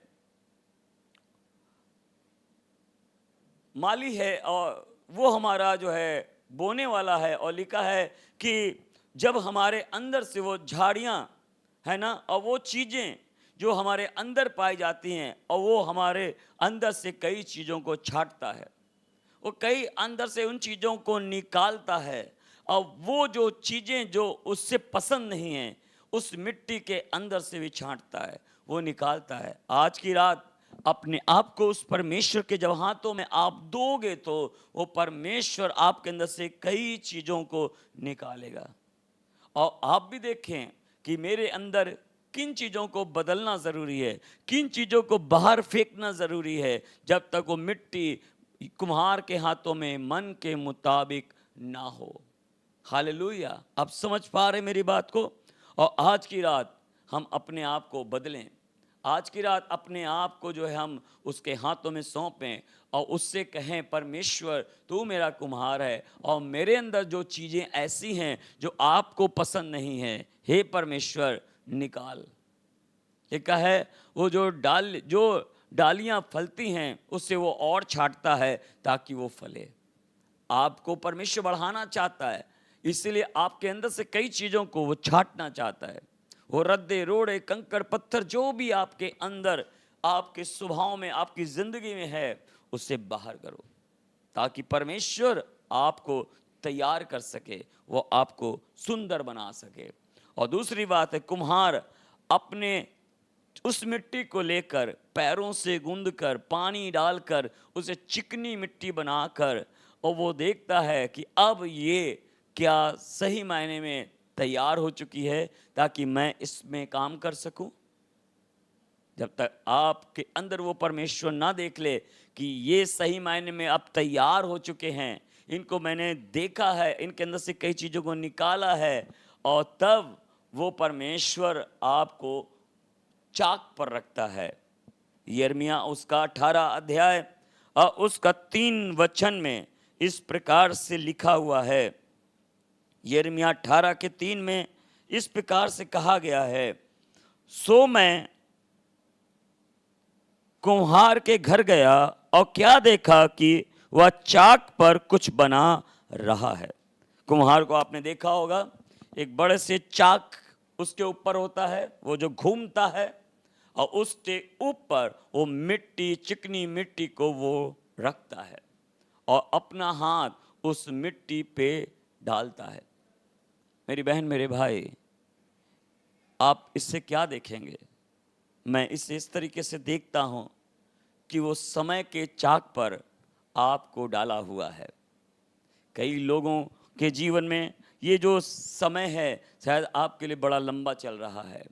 माली है और वो हमारा जो है बोने वाला है, और लिखा है कि जब हमारे अंदर से वो झाड़ियाँ है ना, और वो चीज़ें जो हमारे अंदर पाई जाती हैं और वो हमारे अंदर से कई चीज़ों को छांटता है, वो कई अंदर से उन चीज़ों को निकालता है, और वो जो चीज़ें जो उससे पसंद नहीं हैं उस मिट्टी के अंदर से भी छांटता है, वो निकालता है। आज की रात अपने आप को उस परमेश्वर के जब हाथों में आप दोगे तो वो परमेश्वर आपके अंदर से कई चीज़ों को निकालेगा। और आप भी देखें कि मेरे अंदर किन चीज़ों को बदलना ज़रूरी है, किन चीज़ों को बाहर फेंकना ज़रूरी है, जब तक वो मिट्टी कुम्हार के हाथों में मन के मुताबिक ना हो। हालेलुया। आप समझ पा रहे मेरी बात को? और आज की रात हम अपने आप को बदलें, आज की रात अपने आप को जो है हम उसके हाथों में सौंपें और उससे कहें परमेश्वर तू मेरा कुम्हार है और मेरे अंदर जो चीज़ें ऐसी हैं जो आपको पसंद नहीं हैं, हे परमेश्वर निकाल। लिखा है वो जो डालियाँ फलती हैं उससे वो और छांटता है ताकि वो फले। आपको परमेश्वर बढ़ाना चाहता है, इसलिए आपके अंदर से कई चीज़ों को वो छांटना चाहता है। वो रद्दे रोड़े कंकड़ पत्थर जो भी आपके अंदर आपके स्वभाव में आपकी ज़िंदगी में है उसे बाहर करो ताकि परमेश्वर आपको तैयार कर सके, वो आपको सुंदर बना सके। और दूसरी बात है, कुम्हार अपने उस मिट्टी को लेकर पैरों से गूंदकर पानी डालकर उसे चिकनी मिट्टी बनाकर और वो देखता है कि अब ये क्या सही मायने में तैयार हो चुकी है ताकि मैं इसमें काम कर सकूं। जब तक आपके अंदर वो परमेश्वर ना देख ले कि ये सही मायने में अब तैयार हो चुके हैं, इनको मैंने देखा है, इनके अंदर से कई चीज़ों को निकाला है, और तब वो परमेश्वर आपको चाक पर रखता है। यिर्मयाह उसका 18 अध्याय और उसका 3 वचन में इस प्रकार से लिखा हुआ है। यिर्मयाह 18 के 3 में इस प्रकार से कहा गया है, सो मैं कुम्हार के घर गया और क्या देखा कि वह चाक पर कुछ बना रहा है। कुम्हार को आपने देखा होगा, एक बड़े से चाक उसके ऊपर होता है, वो जो घूमता है, और उसके ऊपर वो मिट्टी, चिकनी मिट्टी को वो रखता है और अपना हाथ उस मिट्टी पे डालता है। मेरी बहन, मेरे भाई, आप इससे क्या देखेंगे? मैं इसे इस तरीके से देखता हूँ कि वो समय के चाक पर आपको डाला हुआ है। कई लोगों के जीवन में ये जो समय है शायद आपके लिए बड़ा लंबा चल रहा है।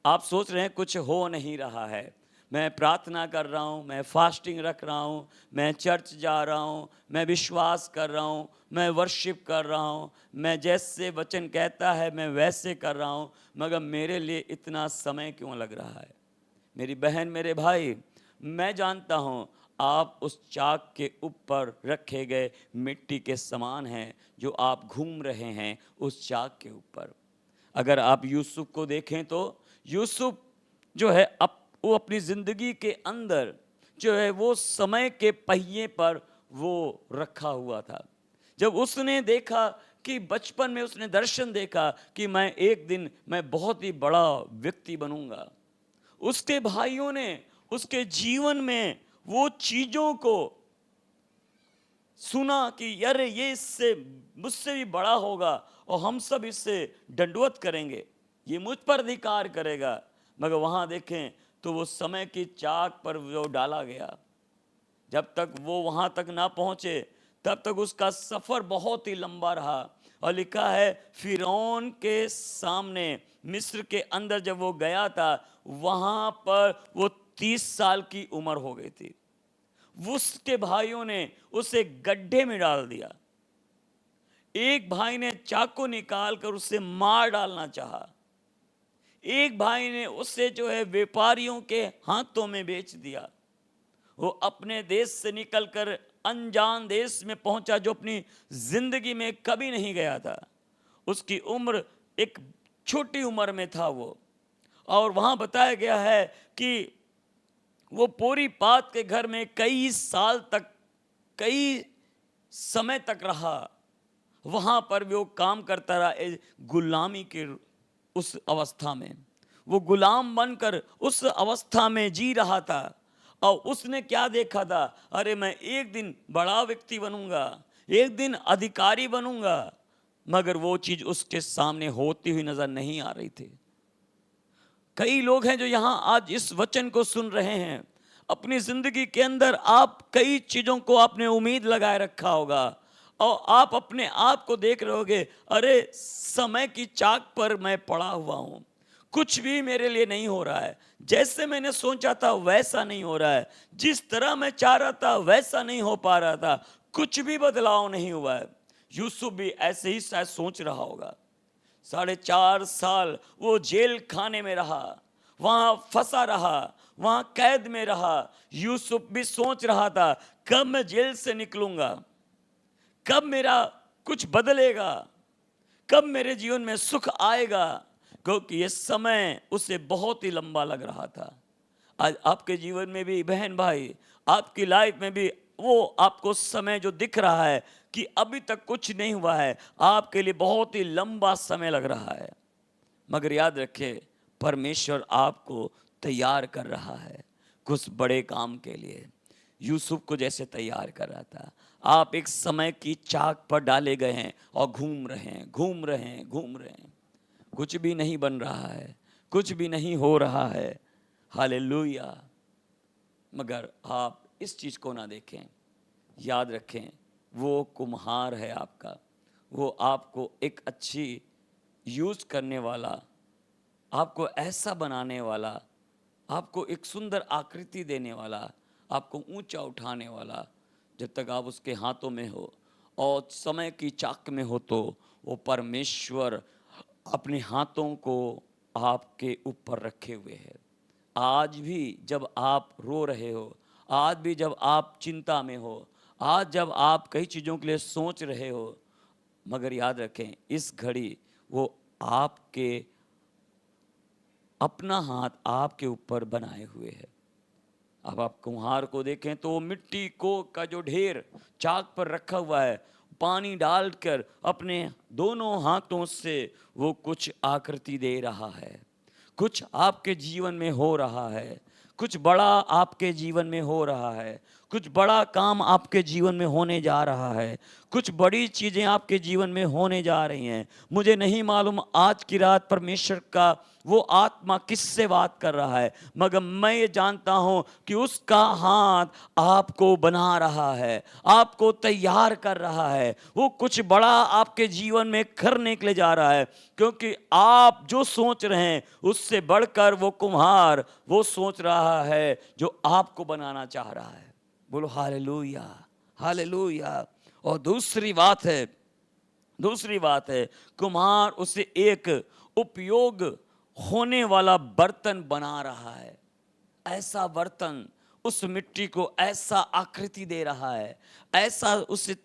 आप सोच रहे हैं कुछ हो नहीं रहा है, मैं प्रार्थना कर रहा हूँ, मैं फास्टिंग रख रहा हूँ, मैं चर्च जा रहा हूँ, मैं विश्वास कर रहा हूँ, मैं वर्शिप कर रहा हूँ, मैं जैसे वचन कहता है मैं वैसे कर रहा हूँ, मगर मेरे लिए इतना समय क्यों लग रहा है? मेरी बहन, मेरे भाई, मैं जानता हूँ आप उस चाक के ऊपर रखे गए मिट्टी के समान हैं जो आप घूम रहे हैं उस चाक के ऊपर। अगर आप यूसुफ को देखें तो यूसुफ जो है वो अपनी ज़िंदगी के अंदर जो है वो समय के पहिए पर वो रखा हुआ था। जब उसने देखा कि बचपन में उसने दर्शन देखा कि मैं एक दिन मैं बहुत ही बड़ा व्यक्ति बनूंगा, उसके भाइयों ने उसके जीवन में वो चीज़ों को सुना कि यार ये इससे मुझसे भी बड़ा होगा और हम सब इससे दंडवत करेंगे, ये मुझ पर अधिकार करेगा। मगर वहाँ देखें तो वो समय की चाक पर जो डाला गया, जब तक वो वहाँ तक ना पहुँचे तब तक उसका सफ़र बहुत ही लंबा रहा। और लिखा है फिरौन के सामने मिस्र के अंदर जब वो गया था वहाँ पर वो 30 साल की उम्र हो गई थी। उसके भाइयों ने उसे गड्ढे में डाल दिया। एक भाई ने चाकू निकाल कर उसे मार डालना चाहा। एक भाई ने उसे जो है व्यापारियों के हाथों में बेच दिया। वो अपने देश से निकलकर अनजान देश में पहुंचा जो अपनी जिंदगी में कभी नहीं गया था। उसकी उम्र एक छोटी उम्र में था वो, और वहां बताया गया है कि वो पूरी पात के घर में कई साल तक, कई समय तक रहा। वहां पर भी वो काम करता रहा गुलामी के उस अवस्था में। वो गुलाम बनकर उस अवस्था में जी रहा था। और उसने क्या देखा था, अरे मैं एक दिन बड़ा व्यक्ति बनूंगा, एक दिन अधिकारी बनूंगा, मगर वो चीज उसके सामने होती हुई नजर नहीं आ रही थी। कई लोग हैं जो यहां आज इस वचन को सुन रहे हैं। अपनी जिंदगी के अंदर आप कई चीजों को आपने उम्मीद लगाए रखा होगा, और आप अपने आप को देख रहे होगे, अरे समय की चाक पर मैं पड़ा हुआ हूं, कुछ भी मेरे लिए नहीं हो रहा है। जैसे मैंने सोचा था वैसा नहीं हो रहा है, जिस तरह मैं चाह रहा था वैसा नहीं हो पा रहा था, कुछ भी बदलाव नहीं हुआ है। यूसुफ भी ऐसे ही शायद सोच रहा होगा। 4.5 साल वो जेल खाने में रहा, वहां फंसा रहा, वहां कैद में रहा। यूसुफ भी सोच रहा था, कब मैं जेल से निकलूंगा, कब मेरा कुछ बदलेगा, कब मेरे जीवन में सुख आएगा, क्योंकि ये समय उसे बहुत ही लंबा लग रहा था। आज आपके जीवन में भी बहन भाई, आपकी लाइफ में भी वो आपको समय जो दिख रहा है कि अभी तक कुछ नहीं हुआ है, आपके लिए बहुत ही लंबा समय लग रहा है। मगर याद रखें, परमेश्वर आपको तैयार कर रहा है कुछ बड़े काम के लिए। यूसुफ को जैसे तैयार कर रहा था, आप एक समय की चाक पर डाले गए हैं और घूम रहे हैं, घूम रहे हैं, घूम रहे हैं। कुछ भी नहीं बन रहा है, कुछ भी नहीं हो रहा है। हालेलुया। मगर आप इस चीज को ना देखें, याद रखें, वो कुम्हार है आपका, वो आपको एक अच्छी यूज करने वाला, आपको ऐसा बनाने वाला, आपको एक सुंदर आकृति देने वाला, आपको ऊंचा उठाने वाला। जब तक आप उसके हाथों में हो और समय की चाक में हो, तो वो परमेश्वर अपने हाथों को आपके ऊपर रखे हुए है। आज भी जब आप रो रहे हो, आज भी जब आप चिंता में हो, आज जब आप कई चीज़ों के लिए सोच रहे हो, मगर याद रखें, इस घड़ी वो आपके अपना हाथ आपके ऊपर बनाए हुए है। अब आप कुम्हार को देखें तो वो मिट्टी को का जो ढेर चाक पर रखा हुआ है, पानी डालकर अपने दोनों हाथों से वो कुछ आकृति दे रहा है। कुछ आपके जीवन में हो रहा है, कुछ बड़ा आपके जीवन में हो रहा है, कुछ बड़ा काम आपके जीवन में होने जा रहा है, कुछ बड़ी चीज़ें आपके जीवन में होने जा रही हैं। मुझे नहीं मालूम आज की रात परमेश्वर का वो आत्मा किससे बात कर रहा है, मगर मैं ये जानता हूँ कि उसका हाथ आपको बना रहा है, आपको तैयार कर रहा है। वो कुछ बड़ा आपके जीवन में करने के लिए जा रहा है, क्योंकि आप जो सोच रहे हैं उससे बढ़कर वो कुम्हार वो सोच रहा है जो आपको बनाना चाह रहा है। बोलो हालेलुया, हालेलुया। और दूसरी बात है कुम्हार उसे एक उपयोग होने वाला बर्तन बना रहा है। ऐसा बर्तन, उस मिट्टी को ऐसा आकृति दे रहा है, ऐसा उसे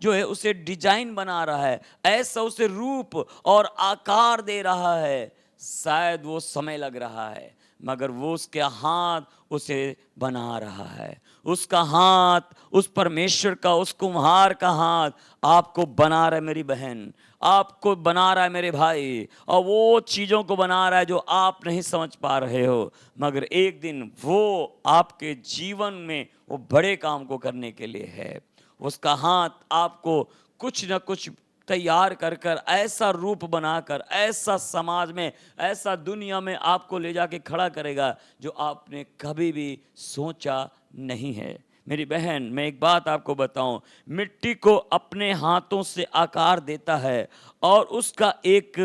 जो है उसे डिजाइन बना रहा है, ऐसा उसे रूप और आकार दे रहा है। शायद वो समय लग रहा है, मगर वो उसके हाथ उसे बना रहा है। उसका हाथ, उस परमेश्वर का, उस कुम्हार का हाथ आपको बना रहा है मेरी बहन, आपको बना रहा है मेरे भाई। और वो चीज़ों को बना रहा है जो आप नहीं समझ पा रहे हो, मगर एक दिन वो आपके जीवन में वो बड़े काम को करने के लिए है। उसका हाथ आपको कुछ न कुछ तैयार कर कर, ऐसा रूप बनाकर, ऐसा समाज में, ऐसा दुनिया में आपको ले जाके खड़ा करेगा जो आपने कभी भी सोचा नहीं है। मेरी बहन, मैं एक बात आपको बताऊं, मिट्टी को अपने हाथों से आकार देता है और उसका एक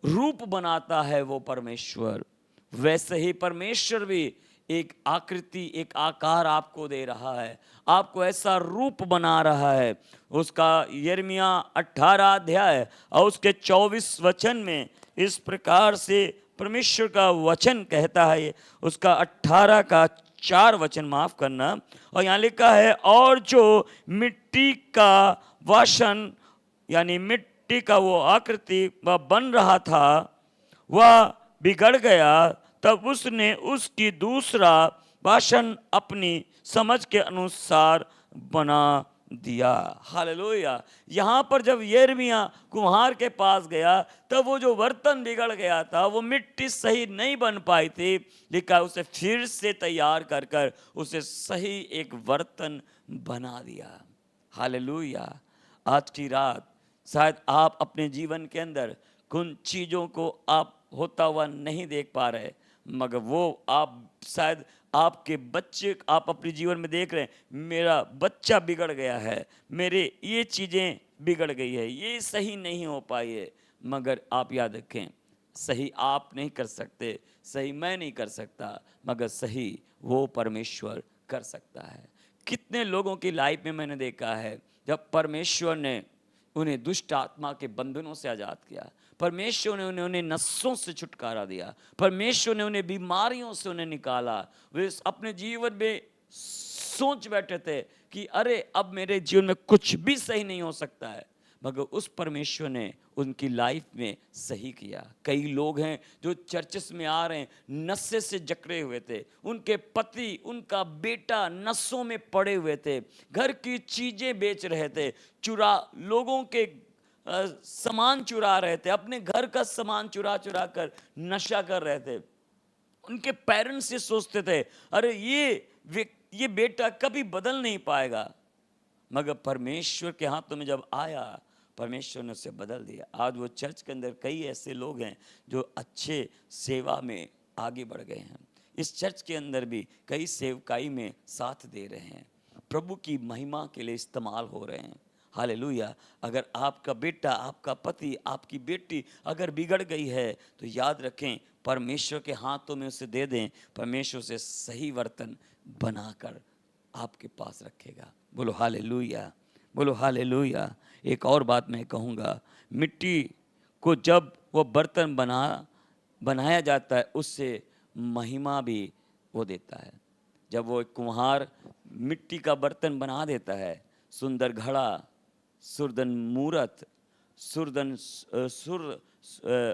रूप बनाता है वो परमेश्वर। वैसे ही परमेश्वर भी एक आकृति, एक आकार आपको दे रहा है, आपको ऐसा रूप बना रहा है। उसका यिर्मयाह 18 अध्याय और उसके 24 वचन में इस प्रकार से परमेश्वर का वचन कहता है, उसका 18 का 4 वचन, माफ करना, और यहाँ लिखा है, और जो मिट्टी का वासन यानी मिट्टी का वो आकृति वह बन रहा था वह बिगड़ गया, तब उसने उसकी दूसरा वासन अपनी समझ के अनुसार बना दिया। हालेलुया। यहाँ पर जब यिर्मयाह कुम्हार के पास गया तब वो जो बर्तन बिगड़ गया था, वो मिट्टी सही नहीं बन पाई थी, लिखा उसे फिर से तैयार कर कर उसे सही एक बर्तन बना दिया। हालेलुया। आज की रात शायद आप अपने जीवन के अंदर कुछ चीज़ों को आप होता हुआ नहीं देख पा रहे, मगर वो आप शायद आपके बच्चे, आप अपने जीवन में देख रहे हैं, मेरा बच्चा बिगड़ गया है, मेरे ये चीज़ें बिगड़ गई है, ये सही नहीं हो पाई है। मगर आप याद रखें, सही आप नहीं कर सकते, सही मैं नहीं कर सकता, मगर सही वो परमेश्वर कर सकता है। कितने लोगों की लाइफ में मैंने देखा है जब परमेश्वर ने उन्हें दुष्ट आत्मा के बंधनों से आज़ाद किया, परमेश्वर ने उन्हें नसों से छुटकारा दिया, परमेश्वर ने उन्हें बीमारियों से उन्हें निकाला। वे अपने जीवन में सोच बैठे थे कि अरे अब मेरे जीवन में कुछ भी सही नहीं हो सकता है, मगर उस परमेश्वर ने उनकी लाइफ में सही किया। कई लोग हैं जो चर्चेस में आ रहे हैं, नशे से जकड़े हुए थे, उनके पति, उनका बेटा नशों में पड़े हुए थे, घर की चीज़ें बेच रहे थे, लोगों के सामान चुरा रहे थे, अपने घर का सामान चुरा चुरा कर नशा कर रहे थे। उनके पेरेंट्स ये सोचते थे अरे ये बेटा कभी बदल नहीं पाएगा, मगर परमेश्वर के हाथों में जब आया, परमेश्वर ने उसे बदल दिया। आज वो चर्च के अंदर कई ऐसे लोग हैं जो अच्छे सेवा में आगे बढ़ गए हैं। इस चर्च के अंदर भी कई सेवकाई में साथ दे रहे हैं, प्रभु की महिमा के लिए इस्तेमाल हो रहे हैं। हालेलुया। अगर आपका बेटा, आपका पति, आपकी बेटी अगर बिगड़ गई है तो याद रखें, परमेश्वर के हाथों में उसे दे दें, परमेश्वर से सही बर्तन बनाकर आपके पास रखेगा। बोलो हालेलुया, बोलो हालेलुया। एक और बात मैं कहूँगा, मिट्टी को जब वो बर्तन बनाया जाता है, उससे महिमा भी वो देता है। जब वो एक कुम्हार मिट्टी का बर्तन बना देता है, सुंदर घड़ा, सुरदन मूरत,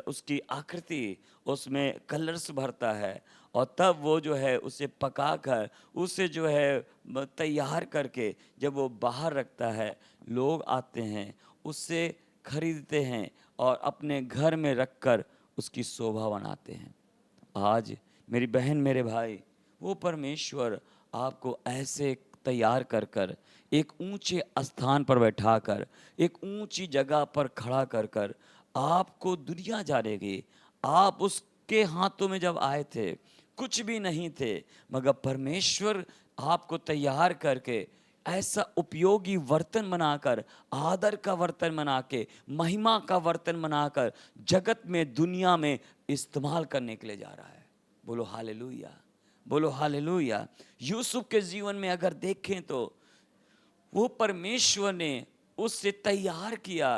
उसकी आकृति, उसमें कलर्स भरता है, और तब वो जो है उसे पकाकर, उसे जो है तैयार करके जब वो बाहर रखता है, लोग आते हैं, उससे खरीदते हैं और अपने घर में रखकर उसकी शोभा बनाते हैं। आज मेरी बहन, मेरे भाई, वो परमेश्वर आपको ऐसे तैयार कर कर एक ऊंचे स्थान पर बैठाकर, एक ऊंची जगह पर खड़ा कर कर आपको दुनिया जानेगी। आप उसके हाथों में जब आए थे कुछ भी नहीं थे, मगर परमेश्वर आपको तैयार करके ऐसा उपयोगी बर्तन बनाकर, आदर का बर्तन बना के, महिमा का बर्तन बनाकर जगत में, दुनिया में इस्तेमाल करने के लिए जा रहा है। बोलो हालेलुया, बोलो हालेलुया। यूसुफ के जीवन में अगर देखें तो वो परमेश्वर ने उससे तैयार किया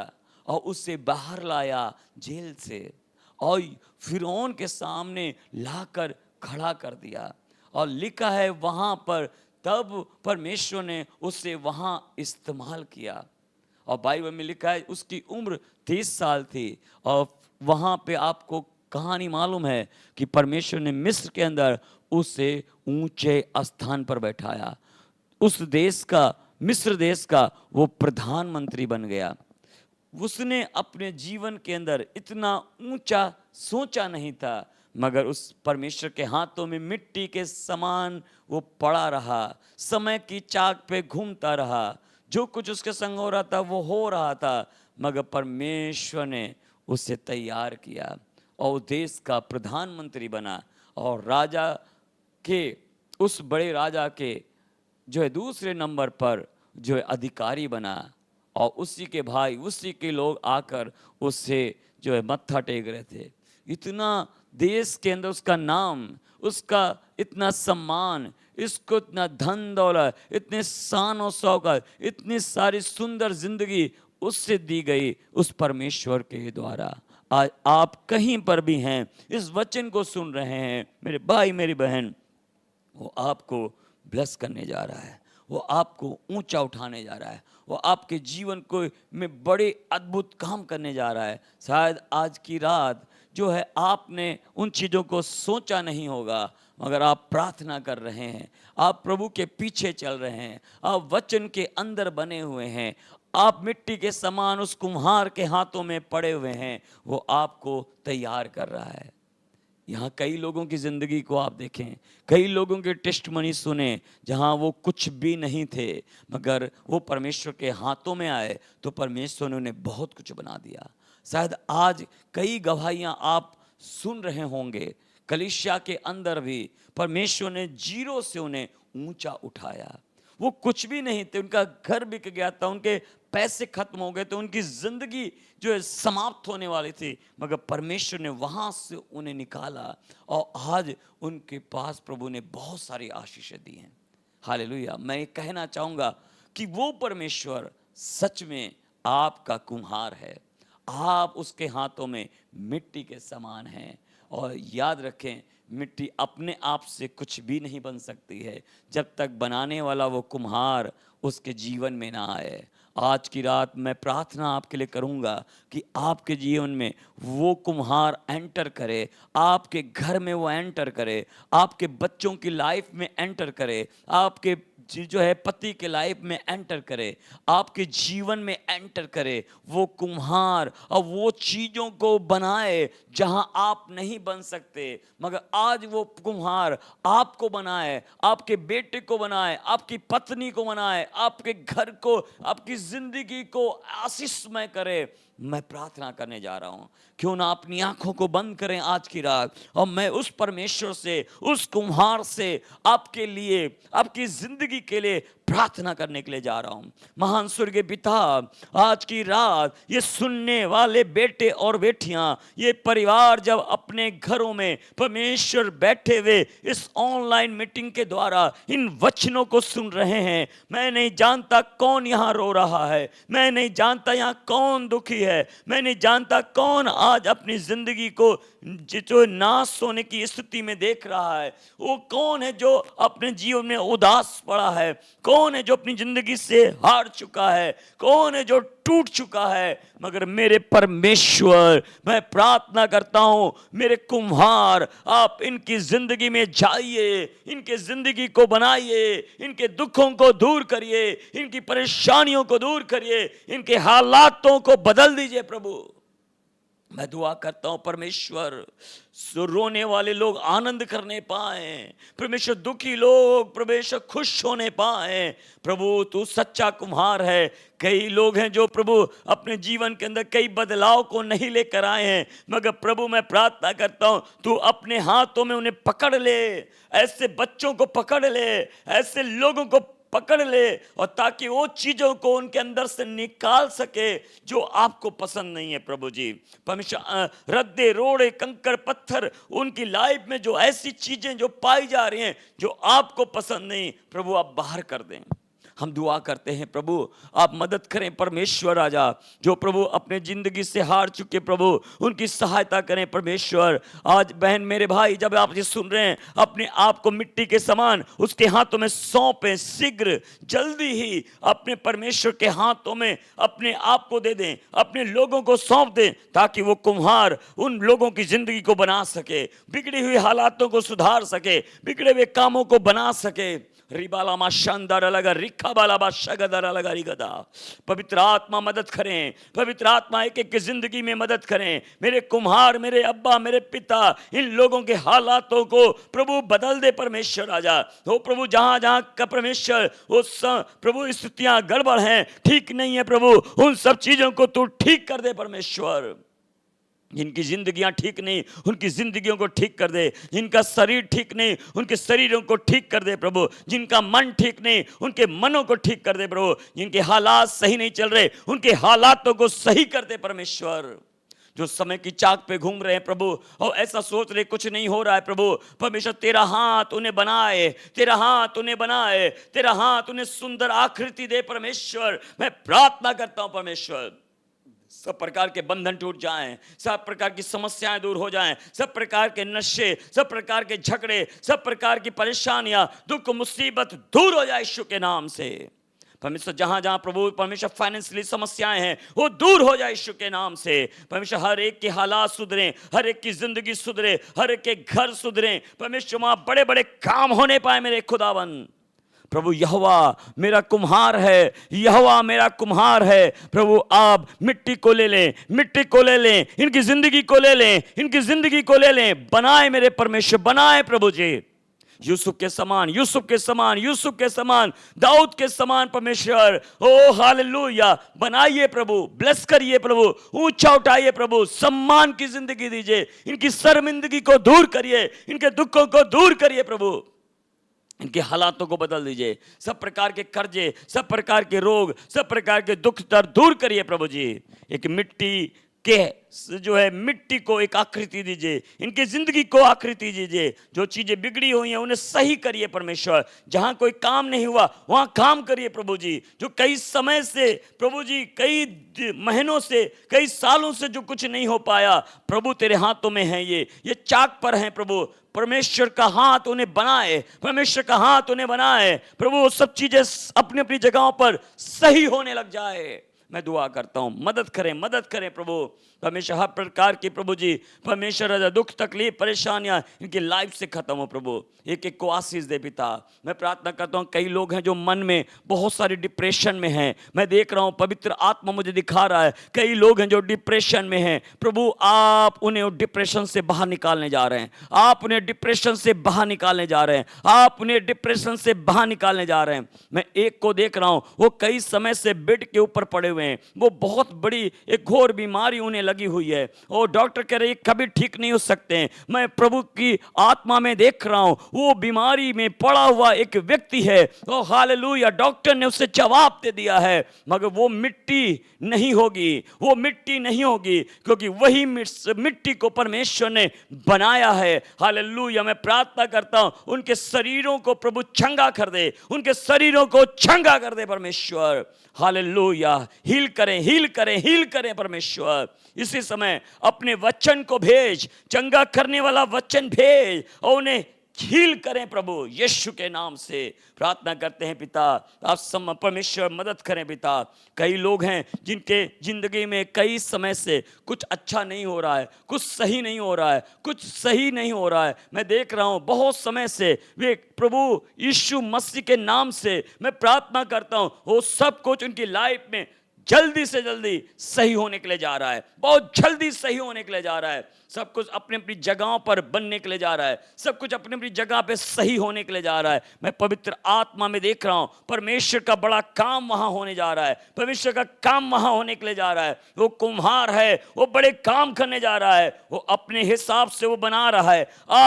और उससे बाहर लाया जेल से, और फिरौन के सामने लाकर खड़ा कर दिया, और लिखा है वहाँ पर तब परमेश्वर ने उससे वहाँ इस्तेमाल किया। और बाइबल में लिखा है उसकी उम्र 30 साल थी, और वहाँ पे आपको कहानी मालूम है कि परमेश्वर ने मिस्र के अंदर उसे ऊंचे स्थान पर बैठाया। उस देश का, मिस्र देश का वो प्रधानमंत्री बन गया। उसने अपने जीवन के अंदर इतना ऊंचा सोचा नहीं था, मगर उस परमेश्वर के हाथों में मिट्टी के समान वो पड़ा रहा, समय की चाक पे घूमता रहा, जो कुछ उसके संग हो रहा था वो हो रहा था, मगर परमेश्वर ने उसे तैयार किया और देश का प्रधानमंत्री बना, और राजा के, उस बड़े राजा के जो है दूसरे नंबर पर जो है अधिकारी बना, और उसी के भाई, उसी के लोग आकर उससे जो है मत्था टेक रहे थे। इतना देश के अंदर उसका नाम, उसका इतना सम्मान, इसको इतना धन दौलत, इतने शान और शौकत, इतनी सारी सुंदर जिंदगी उससे दी गई उस परमेश्वर के द्वारा। आज आप कहीं पर भी हैं, इस वचन को सुन रहे हैं मेरे भाई मेरी बहन, वो आपको ब्लेस करने जा रहा है, वो आपको ऊंचा उठाने जा रहा है, वो आपके जीवन को में बड़े अद्भुत काम करने जा रहा है। शायद आज की रात जो है आपने उन चीज़ों को सोचा नहीं होगा, मगर आप प्रार्थना कर रहे हैं, आप प्रभु के पीछे चल रहे हैं, आप वचन के अंदर बने हुए हैं, आप मिट्टी के समान उस कुम्हार के हाथों में पड़े हुए हैं, वो आपको तैयार कर रहा है। यहाँ कई लोगों की ज़िंदगी को आप देखें, कई लोगों के टेस्टमनी सुने जहाँ वो कुछ भी नहीं थे, मगर वो परमेश्वर के हाथों में आए तो परमेश्वर ने उन्हें बहुत कुछ बना दिया। शायद आज कई गवाहियाँ आप सुन रहे होंगे, कलीसिया के अंदर भी परमेश्वर ने जीरो से उन्हें ऊंचा उठाया। वो कुछ भी नहीं थे, उनका घर बिक गया था, उनके पैसे खत्म हो गए थे, उनकी जिंदगी जो है समाप्त होने वाली थी, मगर परमेश्वर ने वहां से उन्हें निकाला और आज उनके पास प्रभु ने बहुत सारी आशीषें दी हैं। हालेलुया। मैं ये कहना चाहूँगा कि वो परमेश्वर सच में आपका कुम्हार है, आप उसके हाथों में मिट्टी के समान हैं। और याद रखें, मिट्टी अपने आप से कुछ भी नहीं बन सकती है जब तक बनाने वाला वो कुम्हार उसके जीवन में ना आए। आज की रात मैं प्रार्थना आपके लिए करूंगा कि आपके जीवन में वो कुम्हार एंटर करे, आपके घर में वो एंटर करे, आपके बच्चों की लाइफ में एंटर करे, आपके जो है पति के लाइफ में एंटर करे, आपके जीवन में एंटर करे वो कुम्हार, और वो चीज़ों को बनाए जहां आप नहीं बन सकते, मगर आज वो कुम्हार आपको बनाए, आपके बेटे को बनाए, आपकी पत्नी को बनाए, आपके घर को, आपकी जिंदगी को आशीषमय करे। मैं प्रार्थना करने जा रहा हूं, क्यों ना अपनी आंखों को बंद करें आज की रात, और मैं उस परमेश्वर से, उस कुम्हार से आपके लिए, आपकी जिंदगी के लिए प्रार्थना करने के लिए जा रहा हूं। महान स्वर्गीय पिता, आज की रात ये सुनने वाले बेटे और बेटियां, ये परिवार जब अपने घरों में परमेश्वर बैठे हुए इस ऑनलाइन मीटिंग के द्वारा इन वचनों को सुन रहे हैं, मैं नहीं जानता कौन यहाँ रो रहा है, मैं नहीं जानता यहाँ कौन दुखी है, मैं नहीं जानता कौन आज अपनी जिंदगी को जो नाश होने की स्थिति में देख रहा है, वो कौन है जो अपने जीवन में उदास पड़ा है, कौन है जो अपनी जिंदगी से हार चुका है, कौन है जो टूट चुका है। मगर मेरे परमेश्वर, मैं प्रार्थना करता हूं, मेरे कुम्हार, आप इनकी जिंदगी में जाइए, इनके जिंदगी को बनाइए, इनके दुखों को दूर करिए, इनकी परेशानियों को दूर करिए, इनके हालातों को बदल दीजिए प्रभु। मैं दुआ करता हूं परमेश्वर, रोने वाले लोग आनंद करने पाए, परमेश्वर दुखी लोग परमेश्वर खुश होने पाए। प्रभु तू सच्चा कुम्हार है। कई लोग हैं जो प्रभु अपने जीवन के अंदर कई बदलाव को नहीं लेकर आए हैं, मगर प्रभु मैं प्रार्थना करता हूं तू अपने हाथों में उन्हें पकड़ ले, ऐसे बच्चों को पकड़ ले, ऐसे लोगों को पकड़ ले, और ताकि वो चीज़ों को उनके अंदर से निकाल सके जो आपको पसंद नहीं है। प्रभु जी परमेश्वर, रद्दे रोड़े कंकड़ पत्थर उनकी लाइफ में जो ऐसी चीज़ें जो पाई जा रही हैं जो आपको पसंद नहीं, प्रभु आप बाहर कर दें। हम दुआ करते हैं प्रभु आप मदद करें परमेश्वर राजा, जो प्रभु अपने जिंदगी से हार चुके प्रभु उनकी सहायता करें परमेश्वर। आज बहन मेरे भाई जब आप ये सुन रहे हैं, अपने आप को मिट्टी के समान उसके हाथों में सौंपें, शीघ्र जल्दी ही अपने परमेश्वर के हाथों में अपने आप को दे दें, अपने लोगों को सौंप दें, ताकि वो कुम्हार उन लोगों की जिंदगी को बना सके, बिगड़ी हुई हालातों को सुधार सके, बिगड़े हुए कामों को बना सके। रिबाला मा शानदार लगा रिखा बाला बा शगदर लगा रिगदा। पवित्र आत्मा मदद करें, पवित्र आत्मा एक एक की जिंदगी में मदद करें। मेरे कुम्हार, मेरे अब्बा, मेरे पिता, इन लोगों के हालातों को प्रभु बदल दे परमेश्वर राजा। हो प्रभु जहां जहां का परमेश्वर वो प्रभु स्थितियां गड़बड़ हैं, ठीक नहीं है प्रभु, उन सब चीजों को तू ठीक कर दे परमेश्वर। जिनकी जिंदगियां ठीक नहीं उनकी जिंदगियों को ठीक कर दे, जिनका शरीर ठीक नहीं उनके शरीरों को ठीक कर दे प्रभु, जिनका मन ठीक नहीं उनके मनों को ठीक कर दे प्रभु, जिनके हालात सही नहीं चल रहे उनके हालातों को सही कर दे परमेश्वर। जो समय की चाक पे घूम रहे हैं प्रभु, और ऐसा सोच रहे कुछ नहीं हो रहा है प्रभु, परमेश्वर तेरा हाथ उन्हें बनाए, तेरा हाथ उन्हें बनाए, तेरा हाथ उन्हें सुंदर आकृति दे परमेश्वर। मैं प्रार्थना करता हूं परमेश्वर, सब प्रकार के बंधन टूट जाएं, सब प्रकार की समस्याएं दूर हो जाएं, सब प्रकार के नशे, सब प्रकार के झगड़े, सब प्रकार की परेशानियां, दुख मुसीबत दूर हो जाए यीशु के नाम से। परमेश्वर जहां जहां प्रभु परमेश्वर फाइनेंशियली समस्याएं हैं वो दूर हो जाए यीशु के नाम से। परमेश्वर हर एक के हालात सुधरे, हर एक की जिंदगी सुधरे, हर एक के घर सुधरे परमेश्वर, वहां बड़े बड़े काम होने पाए मेरे खुदावन। प्रभु यहोवा मेरा कुम्हार है, यहोवा मेरा कुम्हार है। प्रभु आप मिट्टी को ले लें, मिट्टी को ले लें, इनकी जिंदगी को ले लें, इनकी जिंदगी को ले लें, बनाए मेरे परमेश्वर, बनाए प्रभु जी, यूसुफ के समान, यूसुफ के समान, यूसुफ के समान, दाऊद के समान परमेश्वर। ओ हालेलुया, बनाइए प्रभु, ब्लेस करिए प्रभु, ऊंचा उठाइए प्रभु, सम्मान की जिंदगी दीजिए, इनकी शर्मिंदगी को दूर करिए, इनके दुखों को दूर करिए प्रभु, इनके हालातों को बदल दीजिए, सब प्रकार के कर्जे, सब प्रकार के रोग, सब प्रकार के दुख दर्द दूर करिए प्रभु जी। एक मिट्टी के जो है मिट्टी को एक आकृति दीजिए, इनकी जिंदगी को आकृति दीजिए, जो चीजें बिगड़ी हुई हैं उन्हें सही करिए परमेश्वर, जहां कोई काम नहीं हुआ वहां काम करिए प्रभु जी, जो कई समय से प्रभु जी, कई महीनों से, कई सालों से जो कुछ नहीं हो पाया प्रभु तेरे हाथों में है, ये चाक पर है प्रभु, परमेश्वर का हाथ उन्हें बनाए, परमेश्वर का हाथ उन्हें बनाए प्रभु, वो सब चीजें अपनी अपनी जगहों पर सही होने लग जाए। मैं दुआ करता हूं, मदद करें, मदद करें प्रभु परमेश्वर, हर प्रकार की प्रभु जी परमेश्वर दुख तकलीफ परेशानियां इनकी लाइफ से खत्म हो प्रभु, एक एक को आशीष दे पिता। मैं प्रार्थना करता हूं, कई लोग हैं जो मन में बहुत सारे डिप्रेशन में हैं, मैं देख रहा हूं, पवित्र आत्मा मुझे दिखा रहा है, कई लोग हैं जो डिप्रेशन में हैं प्रभु, आप उन्हें डिप्रेशन से बाहर निकालने जा रहे हैं, आप उन्हें डिप्रेशन से बाहर निकालने जा रहे हैं, आप उन्हें डिप्रेशन से बाहर निकालने जा रहे हैं। मैं एक को देख रहा हूं, वो कई समय से बेड के ऊपर पड़े हुए हैं, वो बहुत बड़ी एक घोर बीमारी उन्हें लगी हुई है, और डॉक्टर कह रहे हैं कभी ठीक नहीं हो सकते हैं। मैं प्रभु की आत्मा में देख रहा हूं, वो बीमारी में पड़ा हुआ एक व्यक्ति है, ओ हालेलुया, डॉक्टर ने उसे जवाब दे दिया है, मगर वो मिट्टी नहीं होगी, वो मिट्टी नहीं होगी, क्योंकि वही मिट्टी को परमेश्वर ने बनाया है। हालेलुया, मैं प्रार्थना करता हूं उनके शरीरों को प्रभु चंगा कर दे, उनके शरीरों को चंगा कर दे परमेश्वर। हालेलुया, हील करें, हील करें, हील करें परमेश्वर। इसी समय अपने वचन को भेज, चंगा करने वाला वचन भेज, और उन्हें हील करें प्रभु, यीशु के नाम से प्रार्थना करते हैं पिता। आप परमेश्वर मदद करें पिता। कई लोग हैं जिनके जिंदगी में कई समय से कुछ अच्छा नहीं हो रहा है, कुछ सही नहीं हो रहा है, कुछ सही नहीं हो रहा है। मैं देख रहा हूं बहुत समय से, वे प्रभु यीशु मसीह के नाम से मैं प्रार्थना करता हूं, वो सब कुछ उनकी लाइफ में जल्दी से जल्दी सही होने के लिए जा रहा है, बहुत जल्दी सही होने के लिए जा रहा है। सब कुछ अपनी अपनी जगहों पर बनने के लिए जा रहा है, सब कुछ अपनी अपनी जगह पे सही होने के लिए जा रहा है। मैं पवित्र आत्मा में देख रहा हूं, परमेश्वर का बड़ा काम वहां होने जा रहा है, परमेश्वर का काम वहां होने के लिए जा रहा है। वो कुम्हार है, वो बड़े काम करने जा रहा है, वो अपने हिसाब से वो बना रहा है,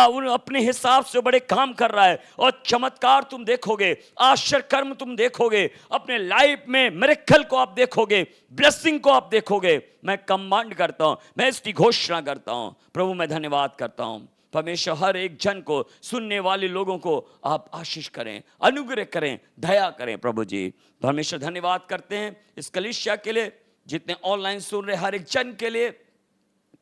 उन अपने हिसाब से बड़े काम कर रहा है, और चमत्कार तुम देखोगे, आश्चर्य कर्म तुम देखोगे, अपने लाइफ में मिरेकल को आप देखोगे, ब्लेसिंग को आप देखोगे। मैं कमांड करता हूं, मैं इसकी घोषणा करता हूं प्रभु, मैं धन्यवाद करता हूं परमेश्वर, हर एक जन को, सुनने वाले लोगों को आप आशीष करें, अनुग्रह करें, दया करें प्रभु जी। परमेश्वर धन्यवाद करते हैं इस कलीसिया के लिए, जितने ऑनलाइन सुन रहे हर एक जन के लिए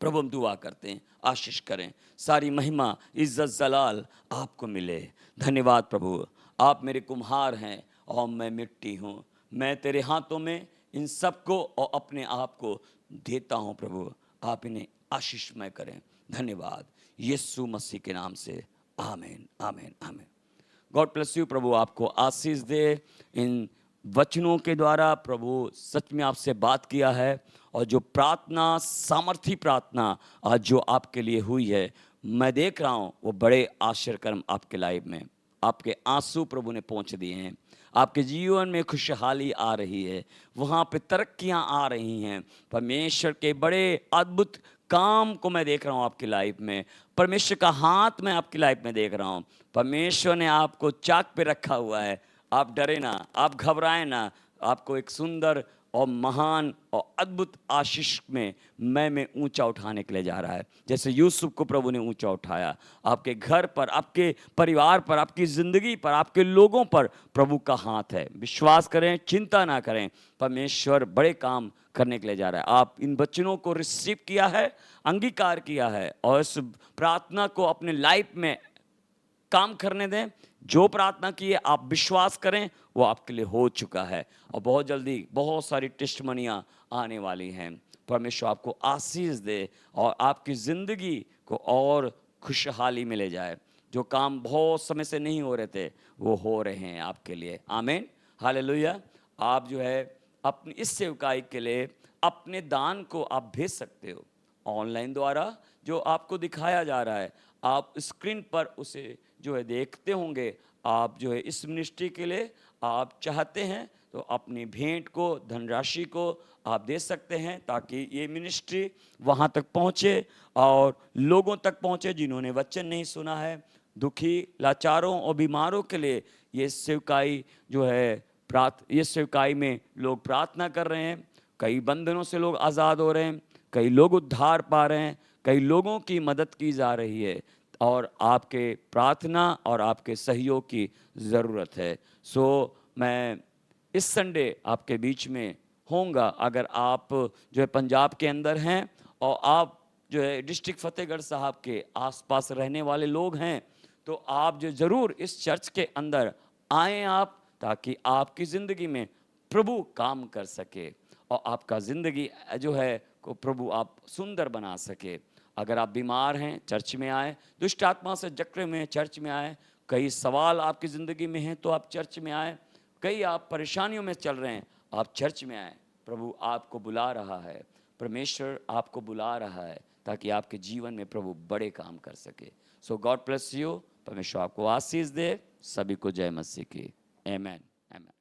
प्रभु हम दुआ करते हैं, आशीष करें, सारी महिमा इज्जत जलाल आपको मिले। धन्यवाद प्रभु, आप मेरे कुम्हार हैं और मैं मिट्टी हूँ, मैं तेरे हाथों में इन सबको और अपने आप को देता हूं प्रभु, आप इन्हें आशीषमय करें। धन्यवाद यीशु मसीह के नाम से, आमीन, आमीन, आमीन। गॉड ब्लेस यू, प्रभु आपको आशीष दे। इन वचनों के द्वारा प्रभु सच में आपसे बात किया है, और जो प्रार्थना, सामर्थी प्रार्थना आज जो आपके लिए हुई है, मैं देख रहा हूँ वो बड़े आश्चर्यकर्म आपके लाइफ में, आपके आंसू प्रभु ने पहुँच दिए हैं, आपके जीवन में खुशहाली आ रही है, वहाँ पे तरक्कियाँ आ रही हैं। परमेश्वर के बड़े अद्भुत काम को मैं देख रहा हूँ आपकी लाइफ में, परमेश्वर का हाथ मैं आपकी लाइफ में देख रहा हूँ। परमेश्वर ने आपको चाक पे रखा हुआ है, आप डरे ना, आप घबराएं ना, आपको एक सुंदर और महान और अद्भुत आशीष में मैं ऊंचा उठाने के लिए जा रहा है। जैसे यूसुफ को प्रभु ने ऊंचा उठाया, आपके घर पर, आपके परिवार पर, आपकी ज़िंदगी पर, आपके लोगों पर प्रभु का हाथ है। विश्वास करें, चिंता ना करें, परमेश्वर बड़े काम करने के लिए जा रहा है। आप इन वचनों को रिसीव किया है, अंगीकार किया है और इस प्रार्थना को अपने लाइफ में काम करने दें। जो प्रार्थना की है आप विश्वास करें, वो आपके लिए हो चुका है और बहुत जल्दी बहुत सारी टेस्टमनियाँ आने वाली हैं। परमेश्वर आपको आशीष दे और आपकी ज़िंदगी को और खुशहाली में ले जाए। जो काम बहुत समय से नहीं हो रहे थे वो हो रहे हैं आपके लिए। आमीन, हालेलुया। आप जो है अपनी इस सेवकाई के लिए अपने दान को आप भेज सकते हो ऑनलाइन द्वारा, जो आपको दिखाया जा रहा है। आप स्क्रीन पर उसे जो है देखते होंगे। आप जो है इस मिनिस्ट्री के लिए आप चाहते हैं तो अपनी भेंट को, धनराशि को आप दे सकते हैं, ताकि ये मिनिस्ट्री वहाँ तक पहुँचे और लोगों तक पहुँचे जिन्होंने वचन नहीं सुना है। दुखी, लाचारों और बीमारों के लिए ये सेवकाई जो है ये सेवकाई में लोग प्रार्थना कर रहे हैं। कई बंधनों से लोग आज़ाद हो रहे हैं, कई लोग उद्धार पा रहे हैं, कई लोगों की मदद की जा रही है और आपके प्रार्थना और आपके सहयोग की ज़रूरत है। सो मैं इस संडे आपके बीच में होऊंगा। अगर आप जो है पंजाब के अंदर हैं और आप जो है डिस्ट्रिक्ट फतेहगढ़ साहब के आसपास रहने वाले लोग हैं, तो आप जो ज़रूर इस चर्च के अंदर आएँ आप, ताकि आपकी ज़िंदगी में प्रभु काम कर सके और आपका ज़िंदगी जो है को प्रभु आप सुंदर बना सके। अगर आप बीमार हैं, चर्च में आए। दुष्ट आत्मा से जकड़े हुए हैं, चर्च में आए। कई सवाल आपकी ज़िंदगी में हैं तो आप चर्च में आए। कई आप परेशानियों में चल रहे हैं, आप चर्च में आए। प्रभु आपको बुला रहा है, परमेश्वर आपको बुला रहा है, ताकि आपके जीवन में प्रभु बड़े काम कर सके। सो गॉड ब्लेस यू। परमेश्वर आपको आशीष दे। सभी को जय मसीह की। आमेन, आमेन।